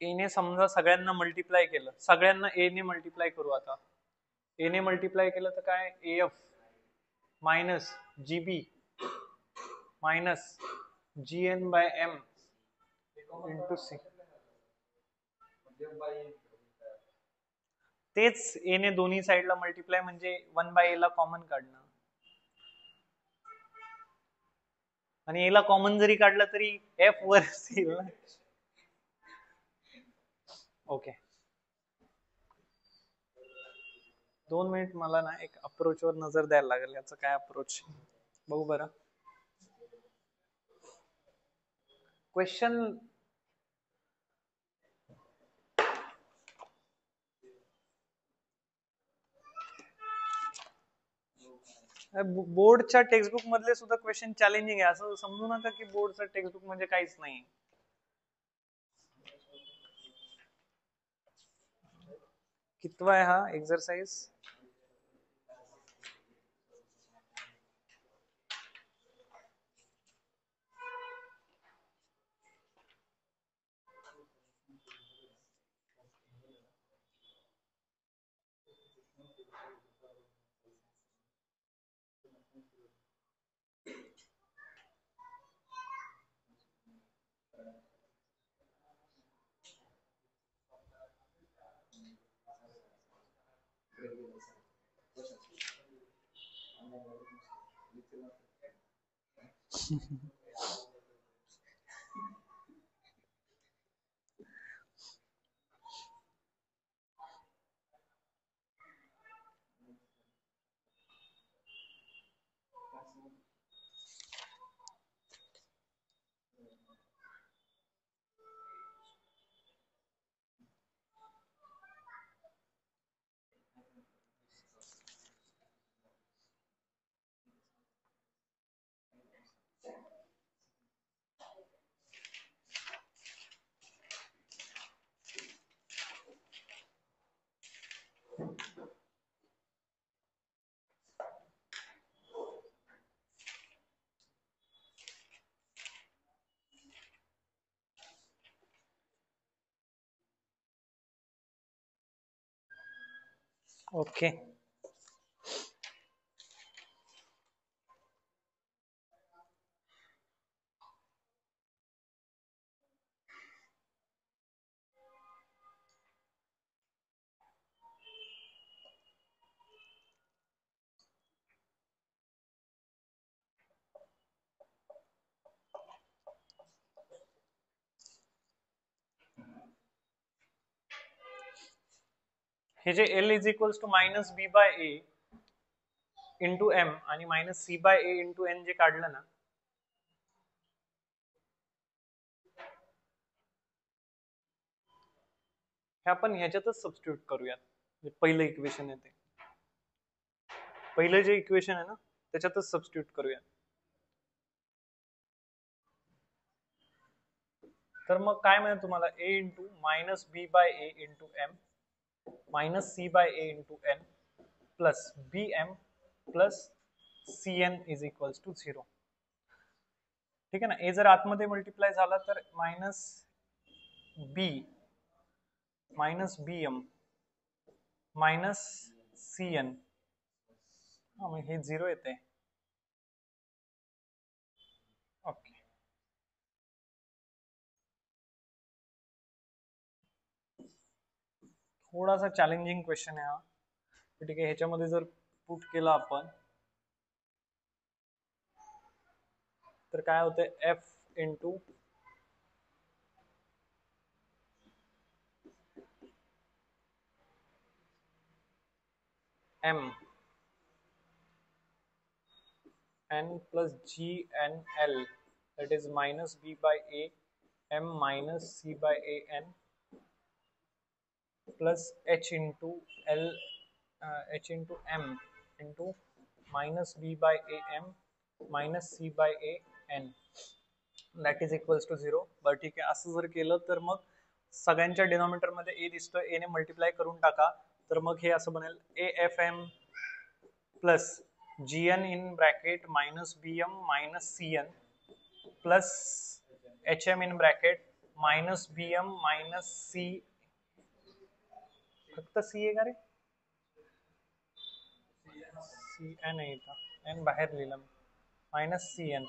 ए ने समजा सगळ्यांना मल्टिप्लाय केलं, सगळ्यांना ए ने मल्टिप्लाय करू. आता ए ने मल्टिप्लाय केलं तर काय, A F minus G B minus G N by M into C. तेच ए ने दोन्ही साईडला मल्टिप्लाय म्हणजे 1/a ला कॉमन काढणं, आणि एला कॉमन जरी काढलं तरी एफ वर येईल ना. ओके, 2 मिनिट, मला ना एक अप्रोच वर नजर द्यायला लागेल. याचं काय अप्रोच बघू बरं. क्वेश्चन बोर्डच्या टेक्स्टबुक मधले सुद्धा क्वेश्चन चॅलेंजिंग आहे, असं समजू नका की बोर्डचं टेक्स्टबुक म्हणजे काहीच नाही. कितवा आहे हा एक्सरसाइज, ओके. हे जे L is equals to minus B by A into M आणि minus C by A into N जे काढलं ना, हे आपण ह्याच्यातच सबस्टिट्यूट करूयात. पहिलं इक्वेशन आहे ते, पहिलं जे इक्वेशन आहे ना त्याच्यातच सबस्टिट्यूट करूया. तर मग काय मिळेल तुम्हाला, a into minus B by A into m minus C by A into n plus b m plus c n is equals to 0. ठीक आहे ना. ए जर आतमध्ये मल्टिप्लाय झाला तर मायनस बी एम मायनस सी एन, मग हे 0 येते. ओके. थोडासा चॅलेंजिंग क्वेश्चन आहे हा. ठीक आहे, ह्याच्यामध्ये जर पुट केला आपण तर काय होते, F into M n plus g n l, that is minus b by a m minus c by a n plus h into l h into m into minus b by a m minus c by a n, that is equals to 0. बरं ठीक आहे, असं जर केलं तर मग सगळ्यांच्या denominator मध्ये a दिसतोय, a ने मल्टिप्लाय करून टाका, तर मग हे असं बनेल A F M plus gn in bracket minus bm minus cn plus hm in bracket minus bm minus c, फक्त c आहे का रे, cn आहे का, n बाहेर लिहिलं मायनस cn.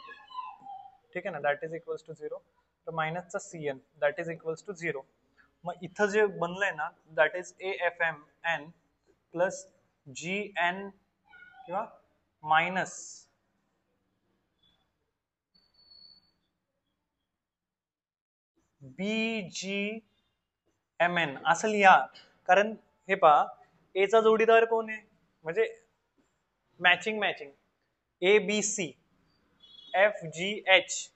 ठीक आहे ना, दॅट इज इक्वल्स टू 0. तर मायनसचा cn that is equals to 0. मग इथं जे बनलंय ना that is A F M N plus G N किंवा minus B G M N असं लिहा. कारण हे पहा, ए चा जोडीदार कोण आहे, म्हणजे matching A B C F G H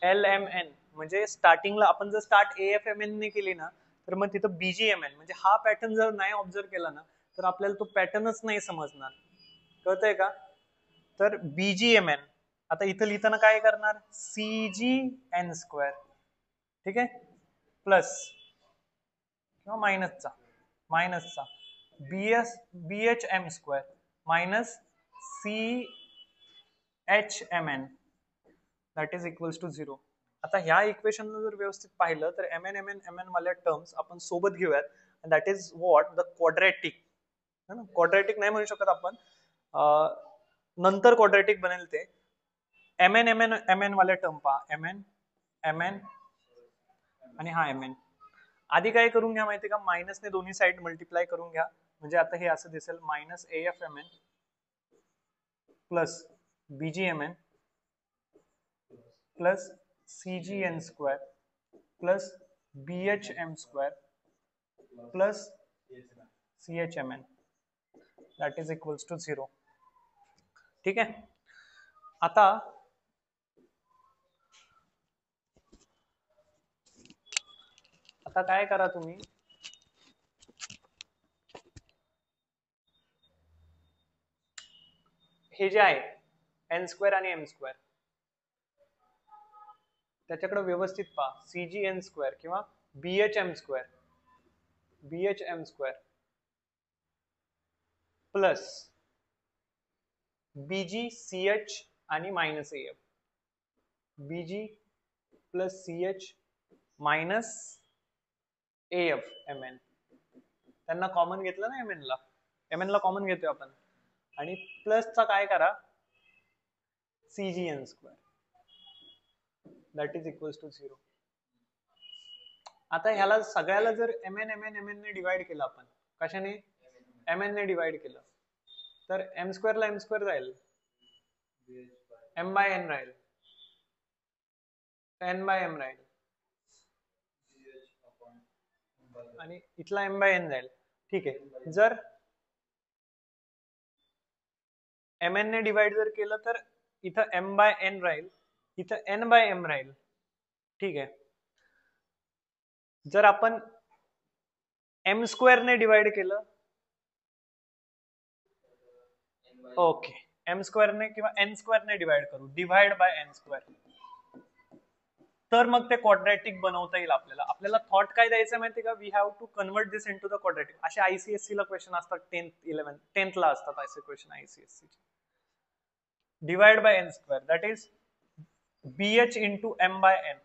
L M N, म्हणजे स्टार्टिंगला आपण जर start A F M N ने केली ना तर मग तिथं बीजीएमएन, म्हणजे हा पॅटर्न जर नाही ऑब्झर्व केला ना तर आपल्याला तो पॅटर्नच नाही समजणार. कळतंय का. तर बीजीएमएन आता इथं लिहिताना काय करणार, सी जी एन स्क्वेअर, ठीक आहे, प्लस किंवा मायनसचा b H m square minus c H M N that is equals to 0. आता ह्या इक्वेशनला जर व्यवस्थित पाहिलं तर एम एन वाल्या टर्म्स आपण सोबत घेऊयात, that is what the quadratic. Quadratic नाही म्हणू शकत आपण, नंतर क्वाड्रॅटिक बनेल ते. एम एन वाल्या टर्म पहा, एम एन आणि हा एम एन. आधी काय करून घ्या माहिती का, मायनसने दोन्ही साइड मल्टिप्लाय करून घ्या, म्हणजे आता हे असं दिसेल minus A F M N plus BG M N plus C G N square plus B H M square plus C H M N that is equals to 0. ठीक आहे. आता काय करा तुम्ही, हे जे आहे एन स्क्वेअर आणि एम स्क्वेअर त्याच्याकडे व्यवस्थित पहा, सी जी एन स्क्वेअर किंवा b H m square plus bg c h आणि minus A f, bg plus C h minus A F M n, त्यांना कॉमन घेतलं ना एम एन ला, mn ला कॉमन घेतोय आपण, आणि प्लसचा काय करा cgn square that is equals to 0. आता ह्याला सगळ्याला जर mn ने डिवाइड केलं आपण, कशाने mn ने डिवाइड केलं, तर m स्क्वेअर ला m स्क्वेअर जाईल, m बाय n राहील, n बाय m राहील, आणि इथला m बाय n जाईल. ठीक आहे, जर mn ने डिवाइड जर केलं तर इथं m बाय n राहील, इथं n बाय m राहील. ठीक आहे, जर आपण m स्क्वेअर ने डिवाइड केलं, ओके, m स्क्वेअर ने किंवा n स्क्वेअर ने डिवाइड करू, डिवाइड बाय n स्क्वेअर, तर मग ते क्वाड्रॅटिक बनवता येईल आपल्याला. आपल्याला थॉट काय द्यायचं माहिती का, we have to convert this into the quadratic. असे आयसीएससी ला क्वेश्चन असतात, 10th ला असतात असे question ICSC. Divide by n square that is bh into m by n,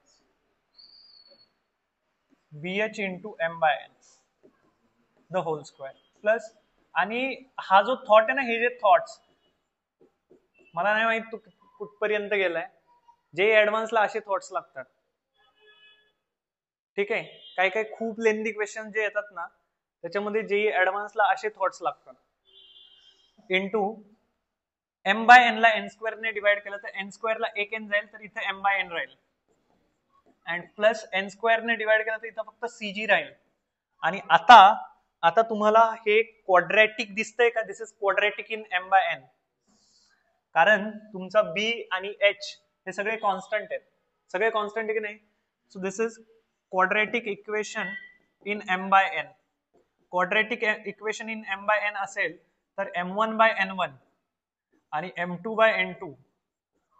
bh into m by n the whole square plus, आणि हा जो thought आहे ना, हे जे थॉट्स मला नाही माहित तू कुठपर्यंत गेलाय, जे ऍडव्हान्सला असे थॉट्स लागतात. ठीक आहे, काही काही खूप लेंदी क्वेश्चन जे येतात ना, त्याच्यामध्ये जे ऍडव्हान्सला असे थॉट्स लागतात. इंटू m बाय n ला n स्क्वेअर ने डिवाइड केलं तर n स्क्वेअर ला एक n जाईल, तर इथे m बाय n राहील, अँड प्लस n स्क्वेअर ने डिवाइड केलं तर इथं फक्त cg राहील. आणि आता तुम्हाला हे क्वाड्रॅटिक दिसतंय का, this is quadratic in m by n, कारण तुमचा b आणि h हे सगळे कॉन्स्टंट आहेत, सगळे कॉन्स्टंट आहे की नाही. So this is quadratic equation in m by n. Quadratic equation in m by n असेल तर m1 बाय n1 आणि m2 by n2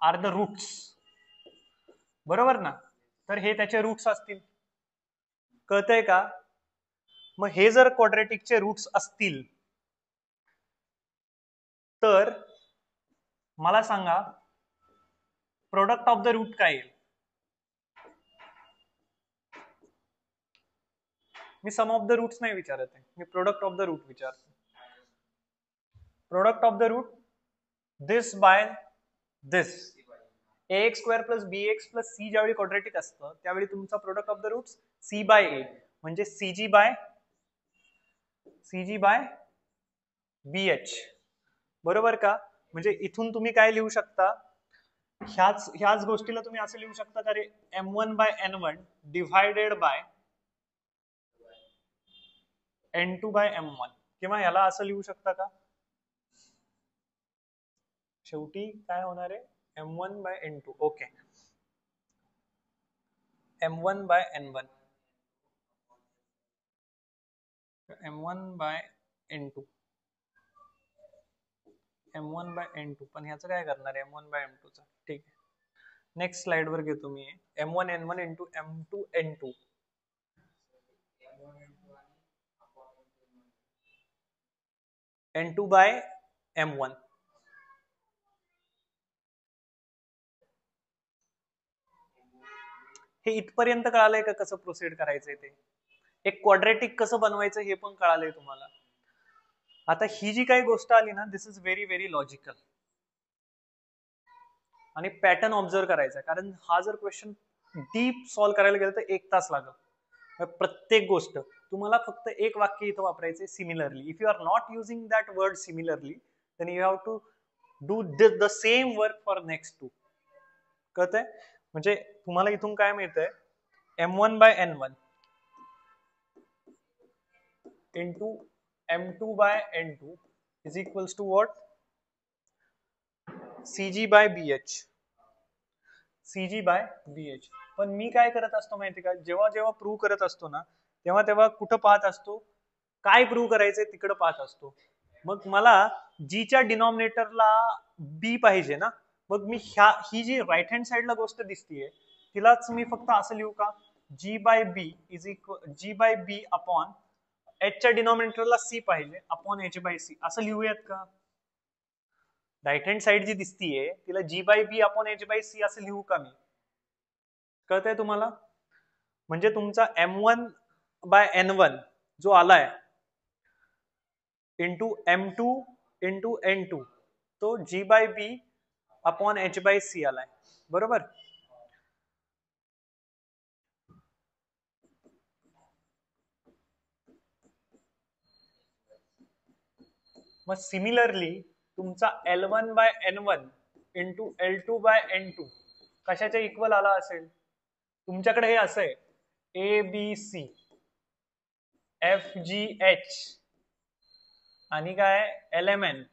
R the roots, बरोबर ना. तर हे त्याचे रूट्स असतील, कळतंय का. मग हे जर क्वाड्रॅटिकचे रूट्स असतील तर मला सांगा प्रोडक्ट ऑफ द रूट काय येईल. मी सम ऑफ द रूट्स नाही विचारत आहे, मी प्रोडक्ट ऑफ द रूट विचारतो. Product of the root this by this, ax square plus bx plus c ज्यावेळी क्वाड्रॅटिक असतं त्यावेळी तुमचा product of the roots c by a म्हणजे cg बाय bh, बरोबर का. म्हणजे इथून तुम्ही काय लिहू शकता, ह्याच गोष्टीला तुम्ही असं लिहू शकता का रे, m1 by n1 divided by n2 by m1, किंवा ह्याला असं लिहू शकता का, शेवटी काय होणार आहे m1 by n2. Okay, m1 by n1, m1 by n2, m1 by n2, पण ह्याचं काय करणार आहे m1 बाय m2 चा. ठीक आहे, नेक्स्ट स्लाइड वर घेतो मी m1 n1 into m2 n2, n2 by m1. हे इथपर्यंत कळालंय का कसं प्रोसीड करायचंय ते, एक क्वाड्रॅटिक कसं बनवायचं हे पण कळालंय तुम्हाला. आता ही जी काही गोष्ट आली ना, दिस इज व्हेरी व्हेरी लॉजिकल, आणि पॅटर्न ऑब्झर्व करायचा, कारण हा जर क्वेश्चन डीप सॉल्व्ह करायला गेलं तर 1 तास लागेल. प्रत्येक गोष्ट तुम्हाला फक्त एक वाक्य इथं वापरायचे, similarly. If you are not using that word similarly then you have to do the same work for next 2. कळतंय. म्हणजे तुम्हाला इथून काय मिळतंय, m1 by n1 into m2 by n2 is equals to what, cg by bh, cg by bh. पण मी काय करत असतो माहिती का, जेव्हा जेव्हा प्रूव्ह करत असतो ना, तेव्हा तेव्हा कुठं पाहत असतो, काय प्रूव्ह करायचंय तिकडं पाहत असतो. मग मला g च्या डिनॉमिनेटरला b पाहिजे ना, मग मी ही जी राईट हँड साइडला गोष्ट दिसतीये तिलाच मी फक्त असं लिहू का, g by b is equal g by b upon h च्या डिनॉमिनेटरला c पाहिजे अपॉन h बाय c, असं लिहूयात का. राईट हँड साइड जी दिसतीये तिला g by b upon h by c असं लिहू का मी. कळतंय तुम्हाला. म्हणजे तुमचा m1 बाय n1 जो आलाय इंटू M2 इंटू N2, तो G/B अपॉन H/C आलाय, बरोबर. मग सिमिलरली तुमचा L1/N1 इंटू L2/N2 कशाच्या इक्वल आला असेल? तुमच्याकडे हे असं आहे, ABC FGH आणि काय LMN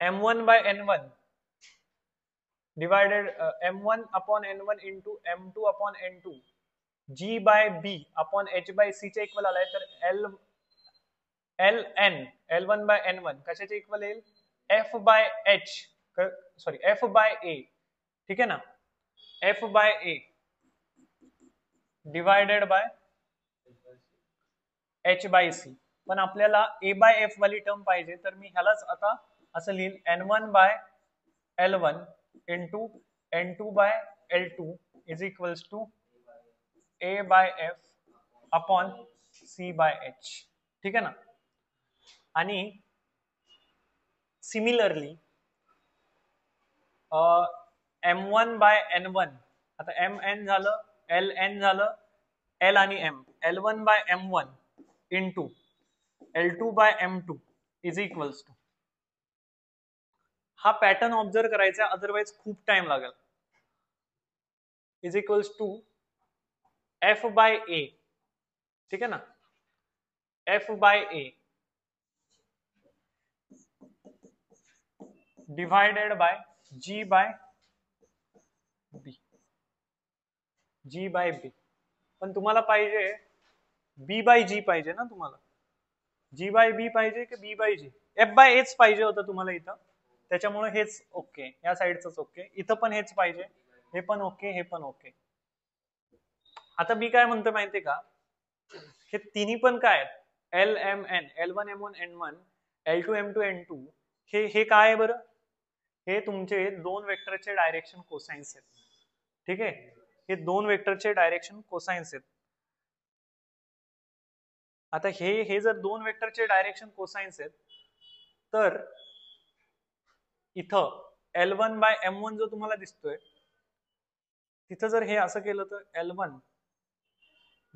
M1/N1 divided M1 upon N1 into M2 upon N2 G/B upon H/C च्या इक्वल आलाय. तर L1/N1 कशाच्या इक्वल येईल? F/A, ठीक आहे ना, F/A डिवायडेड बाय H/C. पण आपल्याला A/F वाली टर्म पाहिजे, तर मी ह्यालाच आता असं लिहिल N1/L1 into N2/L2 is equals to A/F upon C/H, ठीक आहे ना. आणि सिमिलरली M1/N1, आता MN झालं, LN झालं, L आणि M, L1/M1 into L2/M2 is equals to, हा पॅटर्न ऑब्झर्व करायचा, अदरवाइज खूप टाइम लागेल, इज इक्वल्स टू F/A, ठीक आहे ना, F/A डिवायडेड बाय G/B. पण तुम्हाला पाहिजे B/G पाहिजे ना, तुम्हाला G/B पाहिजे की B/G? F/Aच पाहिजे होतं तुम्हाला इथं, त्याच्यामुळे हेच ओके, या साईडच ओके, इथं पण हेच पाहिजे, हे पण ओके, हे पण ओके. आता मी काय म्हणतो माहितीये का, हे तिन्ही पण काय आहेत, LMN, L1 M1 N1 L2 M2 N2, हे काय आहे बरं? हे तुमचे दोन वेक्टरचे डायरेक्शन कोसाइन्स आहेत, ठीक आहे. हे दोन वेक्टरचे डायरेक्शन कोसाइन्स आहेत. आता हे जर दोन वेक्टरचे डायरेक्शन कोसाइन्स आहेत, तर इथं L1/M1 जो तुम्हाला दिसतोय, तिथं जर हे असं केलं तर L1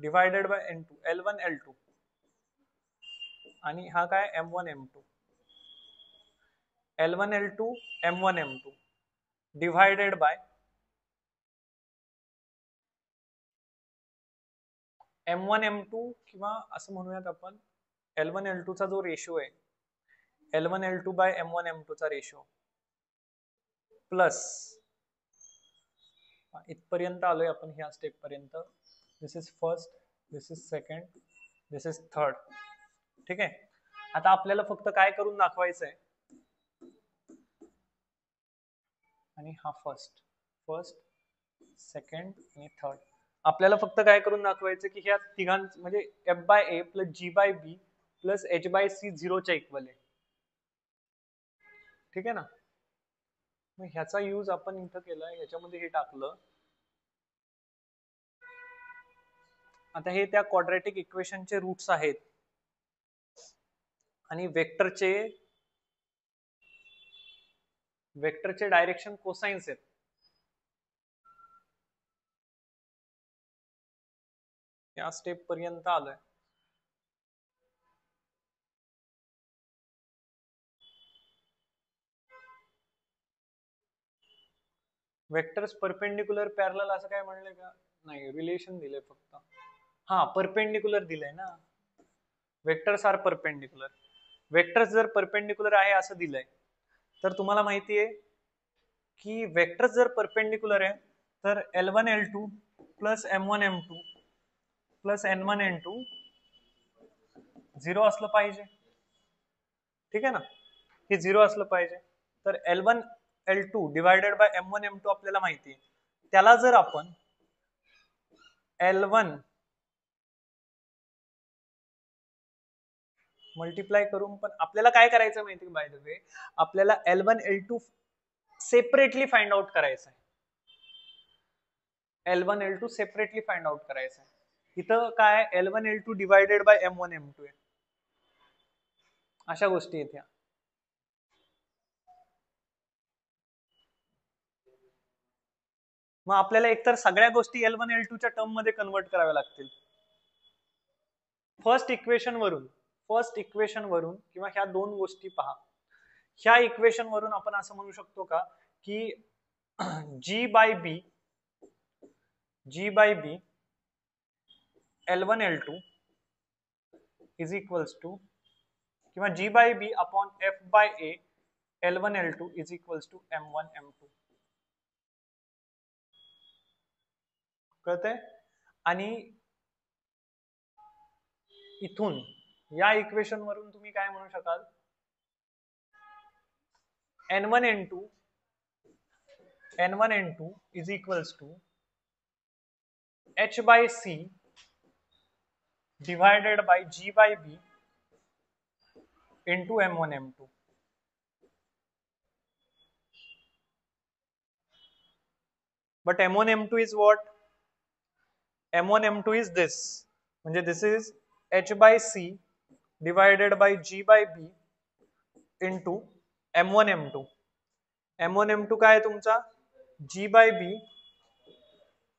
divided by N2, L1 L2, आणि हा काय M1 M2, L1 L2 M1 M2 divided by M1 M2, किंवा असं म्हणूयात आपण L1 L2 चा जो रेशो आहे, L1 L2 bye M1 M2 चा रेशो प्लस, इथपर्यंत आलोय आपण ह्या स्टेप पर्यंत. This is first, this is second, this is third, ठीक आहे. आता आपल्याला फक्त काय करून दाखवायचंय, आणि हा फर्स्ट, सेकंड आणि थर्ड, आपल्याला फक्त काय करून दाखवायचं की ह्या तिघांच म्हणजे F/A plus G/B plus H/C 0च्या equal आहे, ठीक आहे ना. मग ह्याचा यूज आपण इथं केलाय, ह्याच्यामध्ये हे टाकलं. आता हे त्या क्वाड्रॅटिक इक्वेशनचे रूट्स आहेत आणि वेक्टरचे डायरेक्शन कोसाइन्स आहेत. या स्टेप पर्यंत आलोय. वेक्टर्स परपेंडिक्युलर पॅरलल असं काय म्हणलंय का? नाही, रिलेशन दिलंय फक्त. हा, परपेंडिक्युलर दिलंय ना, वेक्टर्स आर परपेंडिक्युलर. वेक्टर्स जर परपेंडिक्युलर आहे असं दिलंय, तर तुम्हाला माहितीये की वेक्टर्स जर परपेंडिक्युलर आहे तर L1 L2 plus M1 M2 plus N1 N2 0 असलं पाहिजे, ठीक आहे ना. हे 0 असलं पाहिजे. तर L1 L2 divided by M1 M2 आपल्याला माहिती आहे, त्याला जर आपण L1 मल्टिप्लाय करून, पण आपल्याला काय करायचं माहिती बाय द वे, आपल्याला L1 L2 separately find out करायचं आहे. L1 L2 separately find out करायचं आहे. इथं काय L1 L2 divided by M1 M2 आहे, अशा गोष्टी येत्या. मग आपल्याला एकतर सगळ्या गोष्टी L1 L2 च्या टर्म मध्ये कन्वर्ट कराव्या लागतील. फर्स्ट इक्वेशन वरून किंवा ह्या दोन गोष्टी पहा. ह्या इक्वेशन वरून आपण असं म्हणू शकतो का की G by B L1 L2 is equals to किंवा G by B upon F by A L1 L2 is equals to M1 M2. कळतंय? आणि इथून या इक्वेशन वरून तुम्ही काय म्हणू शकाल, N1 N2 is equals to H by C divided by G by B into M1 M2. But M1 M2 is what? M1 M2 is this. म्हणजे this is H by C divided by G by B into M1 M2. M1 M2 काय आहे तुमचा? G by B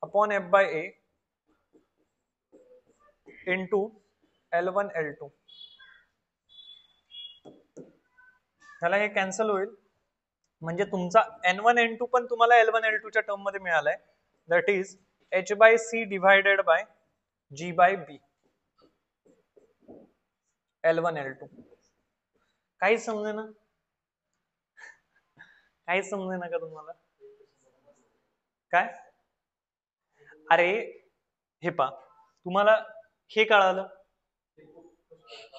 upon F by A into L1 L2. ह्याला हे cancel होईल, म्हणजे तुमचा N1 N2 पण तुम्हाला L1 L2 च्या टर्म मध्ये मिळालाय. That is H by C divided by G by B L1 L2. काहीच समजे ना? काहीच समजे ना का तुम्हाला? काय? अरे हे पा, तुम्हाला हे कळालं,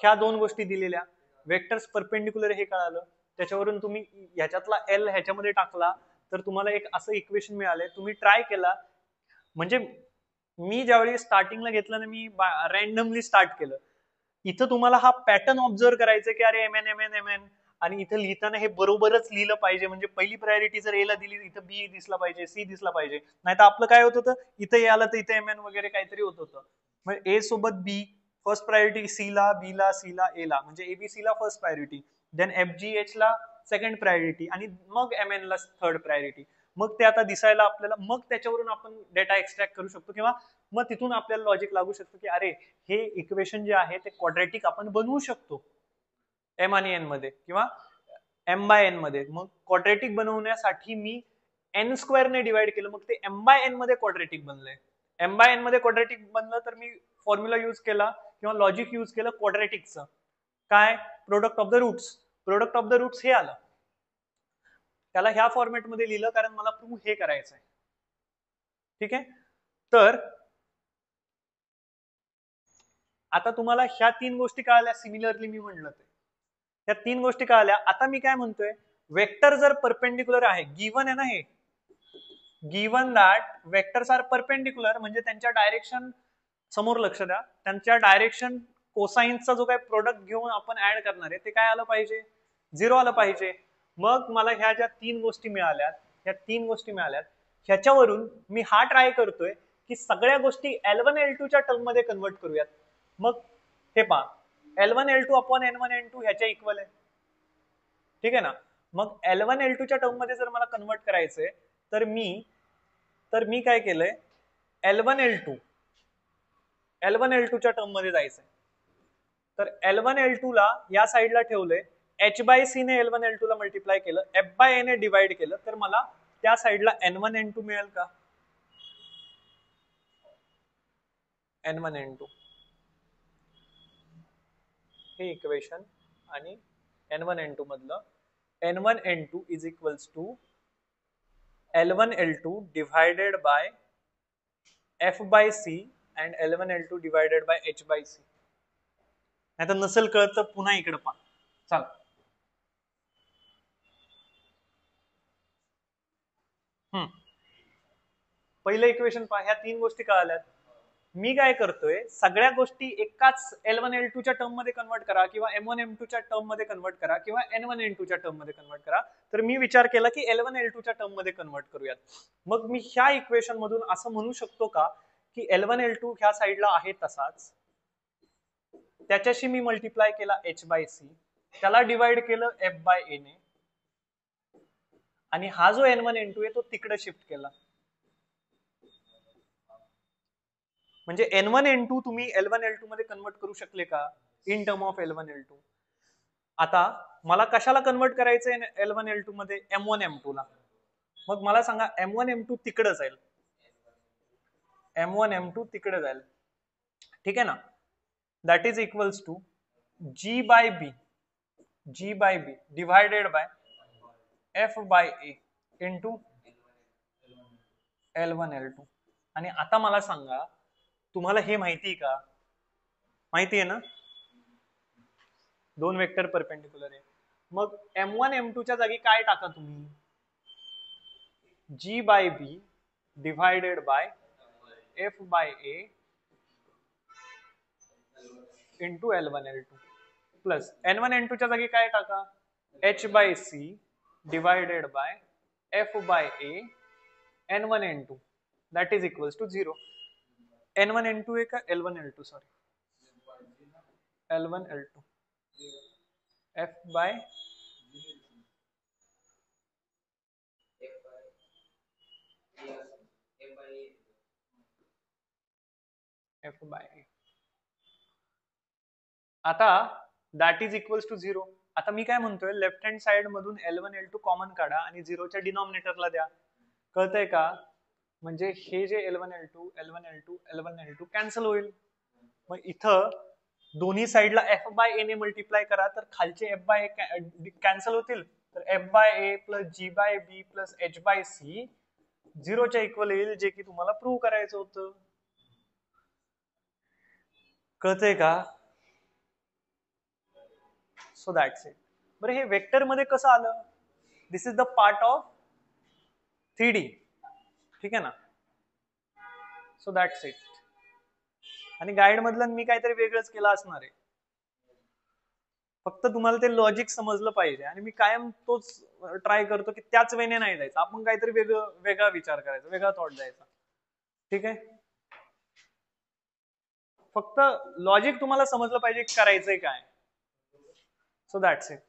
ह्या दोन गोष्टी दिलेल्या, वेक्टर्स परपेंडिक्युलर हे कळालं, त्याच्यावरून तुम्ही ह्याच्यातला L ह्याच्यामध्ये टाकला तर तुम्हाला एक असं इक्वेशन मिळाले. तुम्ही ट्राय केला, म्हणजे मी ज्यावेळी स्टार्टिंगला घेतलं ना, मी रॅन्डमली स्टार्ट केलं. इथं तुम्हाला हा पॅटर्न ऑब्झर्व करायचा की अरे MN MN MN, आणि इथं लिहिताना हे बरोबरच लिहिलं पाहिजे. म्हणजे पहिली प्रायोरिटी जर A ला दिली इथं B दिसला पाहिजे, C दिसला पाहिजे. नाही तर आपलं काय होत होतं, इथं A आलं तर इथं MN वगैरे काहीतरी होत होतं. म्हणजे A सोबत B फर्स्ट प्रायोरिटी, C ला, B ला, C ला, A ला, म्हणजे ABC ला फर्स्ट प्रायोरिटी, देन FGH ला सेकंड प्रायोरिटी, आणि मग MN ला थर्ड प्रायोरिटी. मग ते आता दिसायला आपल्याला, मग त्याच्यावरून आपण डेटा एक्सट्रॅक्ट करू शकतो, किंवा मग तिथून आपल्याला लॉजिक लागू शकतो की अरे हे इक्वेशन जे आहे ते क्वाड्रॅटिक आपण बनवू शकतो M आणि N मध्ये किंवा M बाय N मध्ये. मग क्वाड्रॅटिक बनवण्यासाठी मी N स्क्वेअर ने डिवाइड केलं, मग ते M बाय N मध्ये क्वाड्रॅटिक बनलंय. M बाय N मध्ये क्वाड्रॅटिक बनलं तर मी फॉर्म्युला यूज केला किंवा लॉजिक यूज केलं क्वाड्रॅटिकचं. काय? Product of the roots. Product of the roots हे आलं, त्याला ह्या फॉर्मॅटमध्ये लिहिलं कारण मला प्रूव्ह हे करायचं आहे. ठीक आहे? तर आता तुम्हाला ह्या तीन गोष्टी कळाल्या. सिमिलरली मी म्हणलं ते ह्या तीन गोष्टी कळाल्या. आता मी काय म्हणतोय, वेक्टर जर परपेंडिक्युलर आहे, गिवन आहे ना, हे given that vectors are perpendicular, म्हणजे त्यांच्या डायरेक्शन समोर लक्ष द्या, त्यांच्या डायरेक्शन कोसाइनचा जो काय प्रोडक्ट घेऊन आपण ऍड करणार आहे ते काय आलं पाहिजे, 0 आलं पाहिजे. मग मला ह्या ज्या तीन गोष्टी मिळाल्यात, ह्याच्यावरून मी हा ट्राय करतोय की सगळ्या गोष्टी L1 L2 च्या टर्म मध्ये कन्वर्ट करूयात. मग हे पहा, L1 L2 upon N1 N2 ह्याच्या इक्वल आहे. ठीक आहे ना? मग L1 L2 च्या टर्म मध्ये जर मला कन्वर्ट करायचंय तर मी काय केलंय, L1 L2 च्या टर्म मध्ये जायचंय. तर L1 L2 ला या साईडला ठेवलंय, H बाय C ने L1 L2 ला मल्टिप्लाय केलं, F बाय A ने डिवाइड केलं, तर मला त्या साईडला N1 N2 मिळेल का? N1 N2 हे इक्वेशन, आणि N1 N2 मधलं N1 N2 is equals to L1 L2 divided by F by C and L1 L2 divided by H by C. नाही तर नसेल कळत तर पुन्हा इकडे पहा. चला, पहिलं इक्वेशन पहा. ह्या तीन गोष्टी कळाल्यात. मी काय करतोय, सगळ्या गोष्टी एकाच L1 L2 च्या टर्म मध्ये कन्वर्ट करा, किंवा M1 M2 च्या टर्म मध्ये कन्वर्ट करा, किंवा N1 N2 च्या टर्म मध्ये कन्वर्ट करा. तर मी विचार केला की L1 L2 च्या टर्म मध्ये कन्वर्ट करूयात. मग मी ह्या इक्वेशन मधून असं म्हणू शकतो का की L1 L2 ह्या साईडला आहे तसाच, त्याच्याशी मी मल्टिप्लाय केला H बाय C, त्याला डिवाइड केलं f बाय a ने, आणि हा जो n1 n2 आहे तो तिकडे शिफ्ट केला. म्हणजे n1 n2 तुम्ही l1 l2 मध्ये कन्वर्ट करू शकले का in term of l1 l2? आता मला कशाला कन्वर्ट करायचंय l1 l2 मध्ये? m1 m2 ला. मग मला सांगा m1 m2 तिकडे जाईल, m1 m2 तिकडे जाईल, ठीक आहे ना. That is equals to g by b divided by f by a into l1 l2. आणि आता मला सांगा, तुम्हाला हे माहिती का? माहिती आहे ना, दोन वेक्टर परपेंडिक्युलर आहे. मग m1 m2 च्या जागी काय टाका तुम्ही? g by b divided by f by a into l1 l2 plus n1 n2 च्या जागी काय टाका? h by c divided by f by a n1 n2 that is equals to 0. n1 n2 आहे का l1 l2? Sorry, l1 l2 f by f by a. आता that is equals to 0. आता मी काय म्हणतोय, लेफ्ट हँड साइड मधून l1 l2 common काढा आणि 0च्या डिनॉमिनेटरला द्या. कळतंय का? म्हणजे हे जे l1 l2 l1 l2 l1 l2 cancel होईल. मग इथं दोन्ही साइडला f बाय a ने मल्टिप्लाय करा, तर खालचे f बाय a कॅन्सल होतील. तर f by a plus g by b plus h by c 0च्या इक्वल येईल, जे की तुम्हाला प्रूव्ह करायचं होतं. कळतंय का? So that's it. बरं, हे वेक्टर मध्ये कसं आलं? This is the part of 3D, ठीक आहे ना. So that's it. आणि गाईड मधलं मी काहीतरी वेगळंच केलं असणार आहे, फक्त तुम्हाला ते लॉजिक समजलं पाहिजे. आणि मी कायम तोच ट्राय करतो की त्याच वेने नाही जायचं, आपण काहीतरी वेगळा विचार करायचा, वेगळा थॉट द्यायचा, ठीक आहे. फक्त लॉजिक तुम्हाला समजलं पाहिजे करायचंय काय. So that's it.